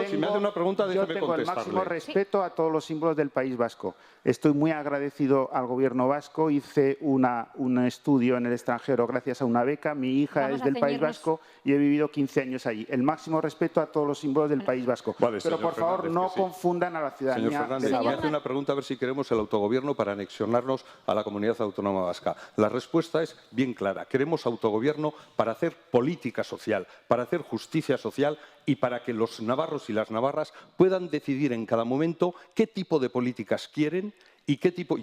Si me hace una pregunta, déjeme contestarle. El máximo respeto a todos los símbolos del País Vasco. Estoy muy agradecido al Gobierno vasco. Hice un estudio en el extranjero gracias a una beca. Mi hija es del País Vasco y he vivido 15 años allí. El máximo respeto a todos los símbolos del País Vasco. Vale, pero por favor, no confundan a la ciudadanía. Señor Fernández, me hace una pregunta a ver si queremos el autogobierno para anexionarnos a la comunidad autónoma vasca. La respuesta es bien clara. Queremos autogobierno para hacer política social, para hacer justicia social y para que los navarros y las navarras puedan decidir en cada momento qué tipo de políticas quieren y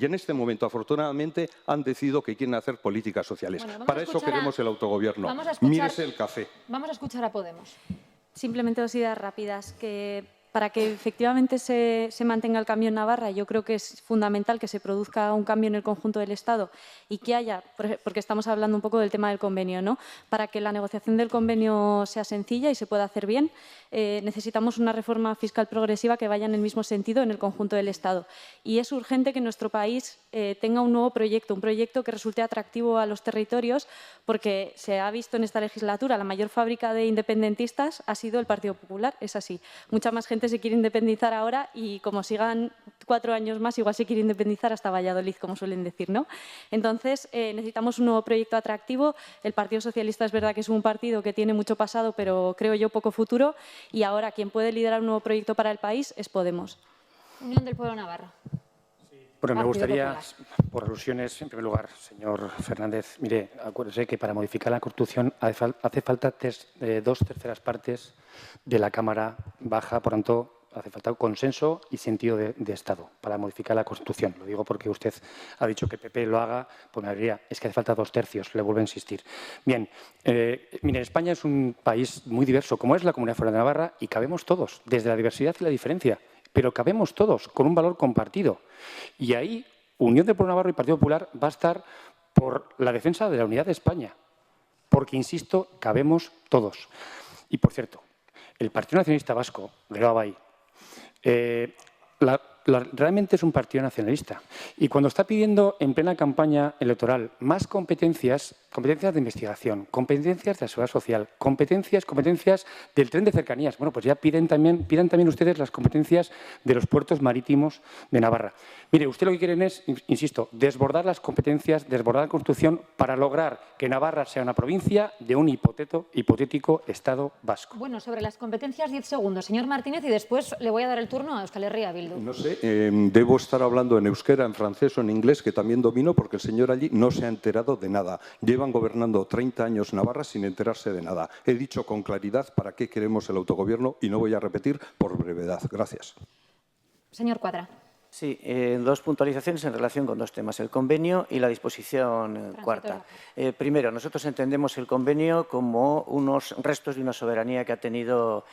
en este momento, afortunadamente, han decidido que quieren hacer políticas sociales. Bueno, para eso queremos el autogobierno. Mírese el café. Vamos a escuchar a Podemos. Simplemente 2 ideas rápidas. Para que efectivamente se mantenga el cambio en Navarra, yo creo que es fundamental que se produzca un cambio en el conjunto del Estado y que haya, porque estamos hablando un poco del tema del convenio, ¿no? Para que la negociación del convenio sea sencilla y se pueda hacer bien, necesitamos una reforma fiscal progresiva que vaya en el mismo sentido en el conjunto del Estado. Y es urgente que nuestro país tenga un nuevo proyecto, un proyecto que resulte atractivo a los territorios, porque se ha visto en esta legislatura, la mayor fábrica de independentistas ha sido el Partido Popular, es así. Mucha más gente se quiere independizar ahora y como sigan 4 años más, igual se quiere independizar hasta Valladolid, como suelen decir, ¿no? Entonces, necesitamos un nuevo proyecto atractivo. El Partido Socialista es verdad que es un partido que tiene mucho pasado, pero creo yo poco futuro. Y ahora quien puede liderar un nuevo proyecto para el país es Podemos. Unión del Pueblo Navarro. Bueno, me gustaría, por alusiones, en primer lugar, señor Fernández, mire, acuérdese que para modificar la Constitución hace falta 2/3 partes de la Cámara Baja, por tanto, hace falta consenso y sentido de Estado para modificar la Constitución. Lo digo porque usted ha dicho que PP lo haga, pues me diría, es que hace falta 2/3, le vuelvo a insistir. Bien, mire, España es un país muy diverso, como es la Comunidad Foral de Navarra, y cabemos todos, desde la diversidad y la diferencia. Pero cabemos todos con un valor compartido. Y ahí, Unión del Pueblo Navarro y Partido Popular va a estar por la defensa de la unidad de España. Porque, insisto, cabemos todos. Y, por cierto, el Partido Nacionalista Vasco, Geroa Bai, realmente es un partido nacionalista. Y cuando está pidiendo en plena campaña electoral más competencias de investigación, competencias de la seguridad social, competencias del tren de cercanías, bueno, pues ya pidan también ustedes las competencias de los puertos marítimos de Navarra. Mire, usted lo que quieren es, insisto, desbordar las competencias, desbordar la Constitución para lograr que Navarra sea una provincia de un hipotético Estado vasco. Bueno, sobre las competencias, 10 segundos. Señor Martínez, y después le voy a dar el turno a Euskal Herria Bildu. No sé, debo estar hablando en euskera, en francés o en inglés, que también domino, porque el señor allí no se ha enterado de nada. Llevan gobernando 30 años Navarra sin enterarse de nada. He dicho con claridad para qué queremos el autogobierno y no voy a repetir por brevedad. Gracias. Señor Cuadra. Sí, dos puntualizaciones en relación con dos temas, el convenio y la disposición cuarta. Primero, nosotros entendemos el convenio como unos restos de una soberanía que ha tenido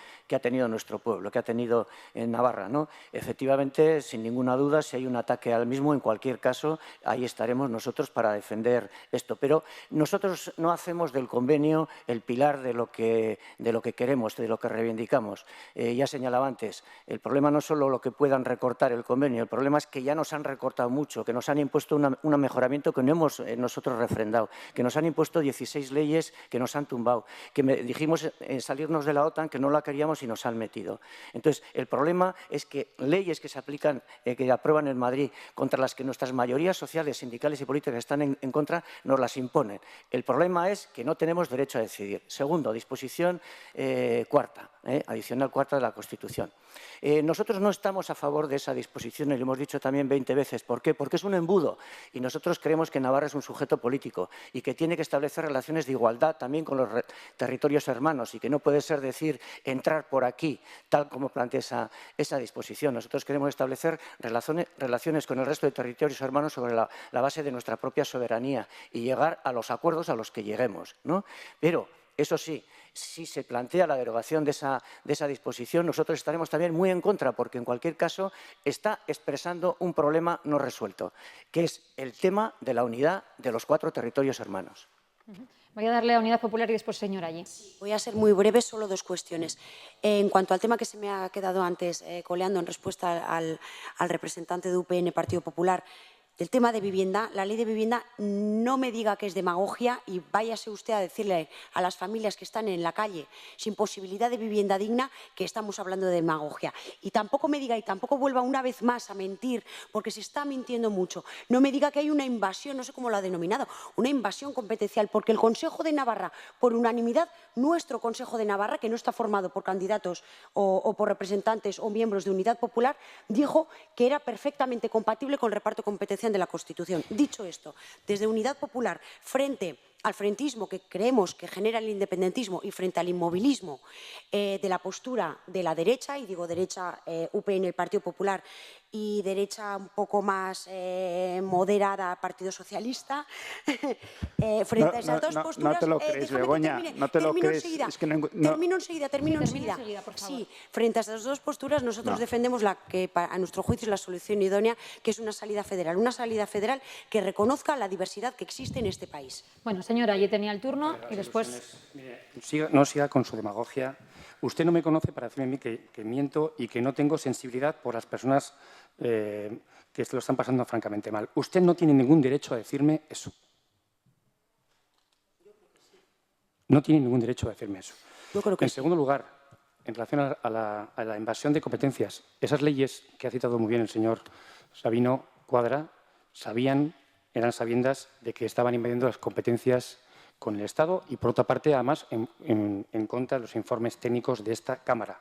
nuestro pueblo, que ha tenido en Navarra, ¿no? Efectivamente, sin ninguna duda, si hay un ataque al mismo, en cualquier caso, ahí estaremos nosotros para defender esto. Pero nosotros no hacemos del convenio el pilar de lo que queremos, de lo que reivindicamos. Ya señalaba antes, el problema no es solo lo que puedan recortar el convenio, el problema es que ya nos han recortado mucho, que nos han impuesto un mejoramiento que no hemos nosotros refrendado, que nos han impuesto 16 leyes que nos han tumbado, que dijimos salirnos de la OTAN, que no la queríamos y nos han metido. Entonces, el problema es que leyes que se aplican, que aprueban en Madrid, contra las que nuestras mayorías sociales, sindicales y políticas están en contra, nos las imponen. El problema es que no tenemos derecho a decidir. Segundo, disposición cuarta, adicional cuarta de la Constitución. Nosotros no estamos a favor de esa disposición y lo hemos dicho también 20 veces. ¿Por qué? Porque es un embudo y nosotros creemos que Navarra es un sujeto político y que tiene que establecer relaciones de igualdad también con los territorios hermanos y que no puede ser decir entrar por aquí, tal como plantea esa disposición. Nosotros queremos establecer relaciones con el resto de territorios hermanos sobre la base de nuestra propia soberanía y llegar a los acuerdos a los que lleguemos, ¿no? Pero, eso sí, si se plantea la derogación de esa disposición, nosotros estaremos también muy en contra, porque en cualquier caso está expresando un problema no resuelto, que es el tema de la unidad de los 4 territorios hermanos. Voy a darle a Unidad Popular y después señor Allí. Voy a ser muy breve, solo 2 cuestiones. En cuanto al tema que se me ha quedado antes coleando en respuesta al representante de UPN, Partido Popular, del tema de vivienda, la ley de vivienda, no me diga que es demagogia y váyase usted a decirle a las familias que están en la calle sin posibilidad de vivienda digna que estamos hablando de demagogia. Y tampoco me diga, y tampoco vuelva una vez más a mentir, porque se está mintiendo mucho. No me diga que hay una invasión, no sé cómo lo ha denominado, una invasión competencial, porque el Consejo de Navarra, por unanimidad, nuestro Consejo de Navarra, que no está formado por candidatos o por representantes o miembros de Unidad Popular, dijo que era perfectamente compatible con el reparto competencial de la Constitución. Dicho esto, desde Unidad Popular, frente al frentismo que creemos que genera el independentismo y frente al inmovilismo de la postura de la derecha, y digo derecha UPN, el Partido Popular, y derecha un poco más moderada, Partido Socialista, frente a esas dos posturas... No te lo crees, Begoña, no te lo crees. Termino enseguida. Sí, frente a esas dos posturas nosotros defendemos la que a nuestro juicio es la solución idónea, que es una salida federal que reconozca la diversidad que existe en este país. Bueno, señora, allí tenía el turno y después... No siga con su demagogia. Usted no me conoce para decirme a mí que miento y que no tengo sensibilidad por las personas que se lo están pasando francamente mal. Usted no tiene ningún derecho a decirme eso. No tiene ningún derecho a decirme eso. Yo creo que en segundo lugar, en relación a la invasión de competencias, esas leyes que ha citado muy bien el señor Sabino Cuadra eran sabiendas de que estaban invadiendo las competencias con el Estado y, por otra parte, además, en contra de los informes técnicos de esta Cámara.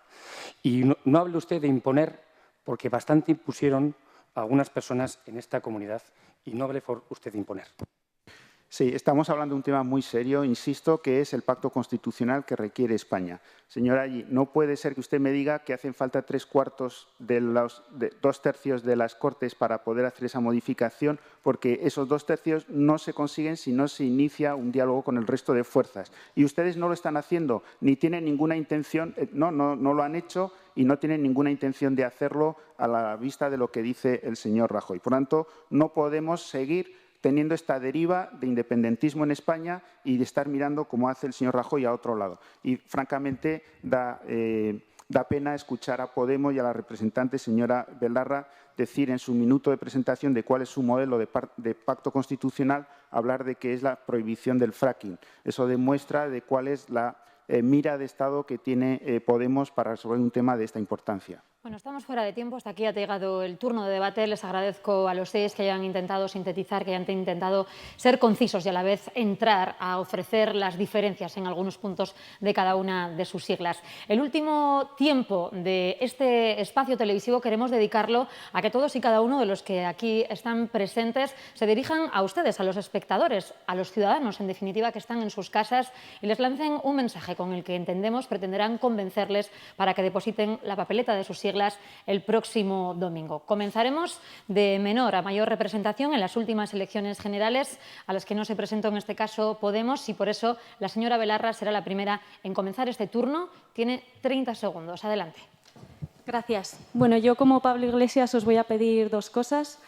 Y no hable usted de imponer, porque bastante impusieron a algunas personas en esta comunidad, y no hable por usted de imponer. Sí, estamos hablando de un tema muy serio, insisto, que es el pacto constitucional que requiere España. Señora Allí, no puede ser que usted me diga que hacen falta 2 tercios de las Cortes para poder hacer esa modificación, porque esos 2 tercios no se consiguen si no se inicia un diálogo con el resto de fuerzas. Y ustedes no lo están haciendo, ni tienen ninguna intención, no lo han hecho y no tienen ninguna intención de hacerlo a la vista de lo que dice el señor Rajoy. Por tanto, no podemos seguir teniendo esta deriva de independentismo en España y de estar mirando, como hace el señor Rajoy, a otro lado. Y, francamente, da pena escuchar a Podemos y a la representante, señora Belarra, decir en su minuto de presentación de cuál es su modelo de pacto constitucional, hablar de que es la prohibición del fracking. Eso demuestra de cuál es la mira de Estado que tiene Podemos para resolver un tema de esta importancia. Bueno, estamos fuera de tiempo. Hasta aquí ha llegado el turno de debate. Les agradezco a los 6 que hayan intentado sintetizar, que hayan intentado ser concisos y a la vez entrar a ofrecer las diferencias en algunos puntos de cada una de sus siglas. El último tiempo de este espacio televisivo queremos dedicarlo a que todos y cada uno de los que aquí están presentes se dirijan a ustedes, a los espectadores, a los ciudadanos, en definitiva, que están en sus casas y les lancen un mensaje con el que entendemos pretenderán convencerles para que depositen la papeleta de sus siglas siglas el próximo domingo. Comenzaremos de menor a mayor representación en las últimas elecciones generales, a las que no se presentó en este caso Podemos, y por eso la señora Belarra será la primera en comenzar este turno. Tiene 30 segundos. Adelante. Gracias. Bueno, yo como Pablo Iglesias os voy a pedir dos cosas.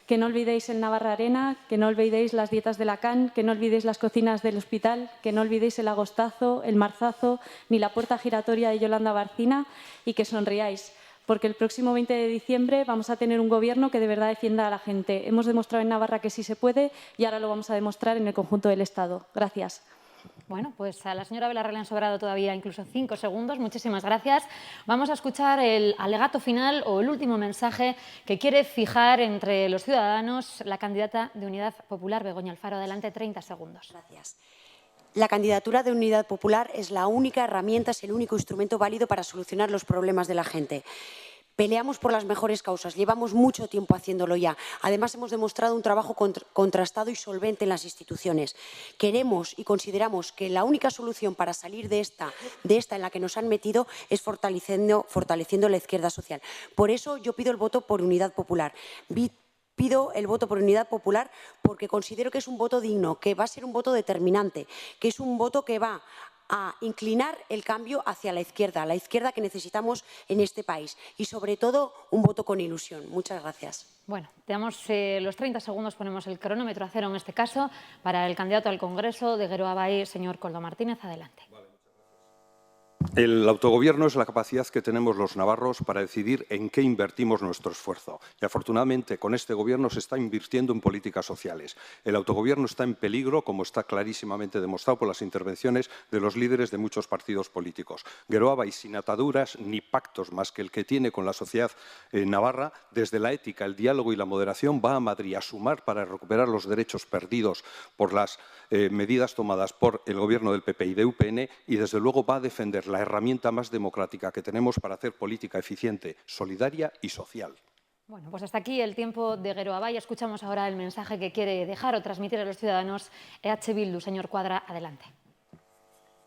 Que no olvidéis el Navarra Arena, que no olvidéis las dietas de la CAN, que no olvidéis las cocinas del hospital, que no olvidéis el Agostazo, el Marzazo, ni la puerta giratoria de Yolanda Barcina, y que sonriáis, porque el próximo 20 de diciembre vamos a tener un gobierno que de verdad defienda a la gente. Hemos demostrado en Navarra que sí se puede y ahora lo vamos a demostrar en el conjunto del Estado. Gracias. Bueno, pues a la señora Belarra le han sobrado todavía incluso 5 segundos. Muchísimas gracias. Vamos a escuchar el alegato final o el último mensaje que quiere fijar entre los ciudadanos la candidata de Unidad Popular, Begoña Alfaro. Adelante, 30 segundos. Gracias. La candidatura de Unidad Popular es la única herramienta, es el único instrumento válido para solucionar los problemas de la gente. Peleamos por las mejores causas, llevamos mucho tiempo haciéndolo ya. Además, hemos demostrado un trabajo contrastado y solvente en las instituciones. Queremos y consideramos que la única solución para salir de esta en la que nos han metido es fortaleciendo la izquierda social. Por eso yo pido el voto por Unidad Popular. Pido el voto por Unidad Popular porque considero que es un voto digno, que va a ser un voto determinante, que es un voto que va a inclinar el cambio hacia la izquierda que necesitamos en este país y, sobre todo, un voto con ilusión. Muchas gracias. Bueno, tenemos los 30 segundos, ponemos el cronómetro a cero en este caso, para el candidato al Congreso de Geroa Bai, señor Koldo Martínez. Adelante. El autogobierno es la capacidad que tenemos los navarros para decidir en qué invertimos nuestro esfuerzo. Y afortunadamente con este gobierno se está invirtiendo en políticas sociales. El autogobierno está en peligro, como está clarísimamente demostrado por las intervenciones de los líderes de muchos partidos políticos. Geroa Bai, sin ataduras ni pactos más que el que tiene con la sociedad navarra, desde la ética, el diálogo y la moderación, va a Madrid a sumar para recuperar los derechos perdidos por las medidas tomadas por el gobierno del PP y de UPN, y desde luego va a defender la herramienta más democrática que tenemos para hacer política eficiente, solidaria y social. Bueno, pues hasta aquí el tiempo de Geroa Bai. Escuchamos ahora el mensaje que quiere dejar o transmitir a los ciudadanos EH Bildu. Señor Cuadra, adelante.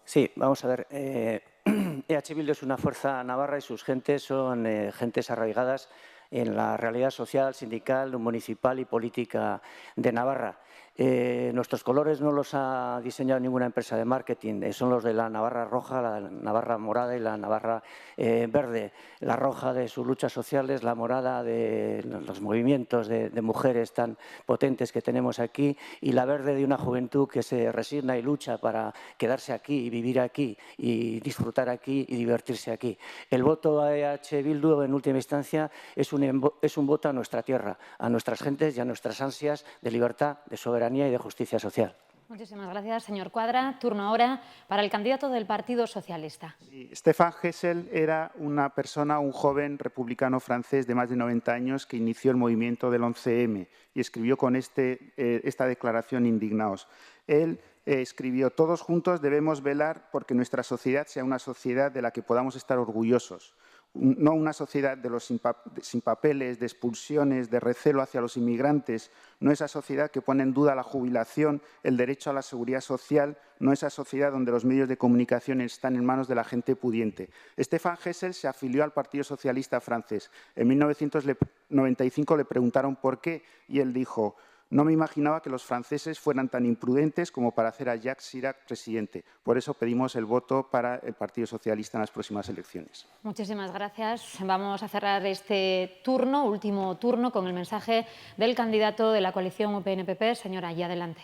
Sí, vamos a ver. EH Bildu es una fuerza navarra y sus gentes son gentes arraigadas en la realidad social, sindical, municipal y política de Navarra. Nuestros colores no los ha diseñado ninguna empresa de marketing, son los de la Navarra roja, la Navarra morada y la Navarra verde. La roja de sus luchas sociales, la morada de los movimientos de mujeres tan potentes que tenemos aquí, y la verde de una juventud que se resigna y lucha para quedarse aquí y vivir aquí y disfrutar aquí y divertirse aquí. El voto a EH Bildu en última instancia es un voto a nuestra tierra, a nuestras gentes y a nuestras ansias de libertad, de soberanía y de justicia social. Muchísimas gracias, señor Cuadra. Turno ahora para el candidato del Partido Socialista. Sí, Stefan Hessel era un joven republicano francés de más de 90 años que inició el movimiento del 11M y escribió con esta declaración Indignaos. Él escribió: todos juntos debemos velar porque nuestra sociedad sea una sociedad de la que podamos estar orgullosos. No una sociedad de los sin papeles, de expulsiones, de recelo hacia los inmigrantes, no esa sociedad que pone en duda la jubilación, el derecho a la seguridad social, no esa sociedad donde los medios de comunicación están en manos de la gente pudiente. Stefan Hessel se afilió al Partido Socialista francés. En 1995 le preguntaron por qué y él dijo: no me imaginaba que los franceses fueran tan imprudentes como para hacer a Jacques Chirac presidente. Por eso pedimos el voto para el Partido Socialista en las próximas elecciones. Muchísimas gracias. Vamos a cerrar este turno, último turno, con el mensaje del candidato de la coalición UPN-PP. Señora, y adelante.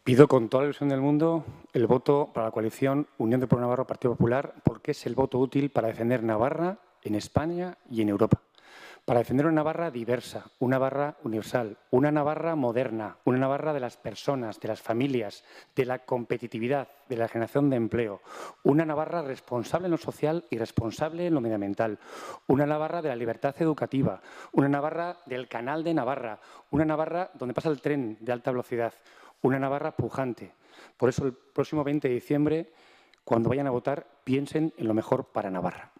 Pido con toda la ilusión del mundo el voto para la coalición Unión de Pueblo Navarro Partido Popular, porque es el voto útil para defender Navarra en España y en Europa. Para defender una Navarra diversa, una Navarra universal, una Navarra moderna, una Navarra de las personas, de las familias, de la competitividad, de la generación de empleo, una Navarra responsable en lo social y responsable en lo medioambiental, una Navarra de la libertad educativa, una Navarra del Canal de Navarra, una Navarra donde pasa el tren de alta velocidad, una Navarra pujante. Por eso el próximo 20 de diciembre, cuando vayan a votar, piensen en lo mejor para Navarra.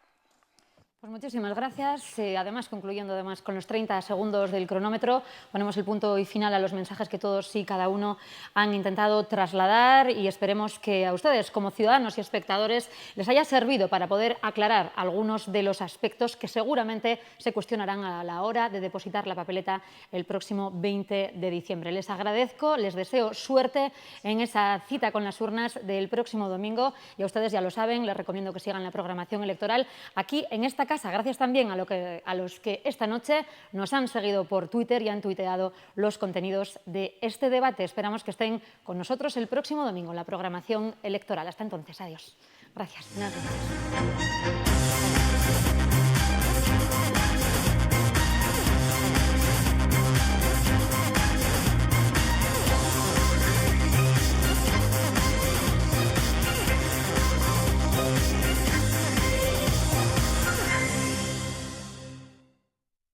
Pues muchísimas gracias. Además, concluyendo con los 30 segundos del cronómetro, ponemos el punto y final a los mensajes que todos y cada uno han intentado trasladar y esperemos que a ustedes, como ciudadanos y espectadores, les haya servido para poder aclarar algunos de los aspectos que seguramente se cuestionarán a la hora de depositar la papeleta el próximo 20 de diciembre. Les agradezco, les deseo suerte en esa cita con las urnas del próximo domingo y a ustedes ya lo saben, les recomiendo que sigan la programación electoral aquí en esta casa. Gracias también a los que esta noche nos han seguido por Twitter y han tuiteado los contenidos de este debate. Esperamos que estén con nosotros el próximo domingo en la programación electoral. Hasta entonces, adiós. Gracias. Buenas noches.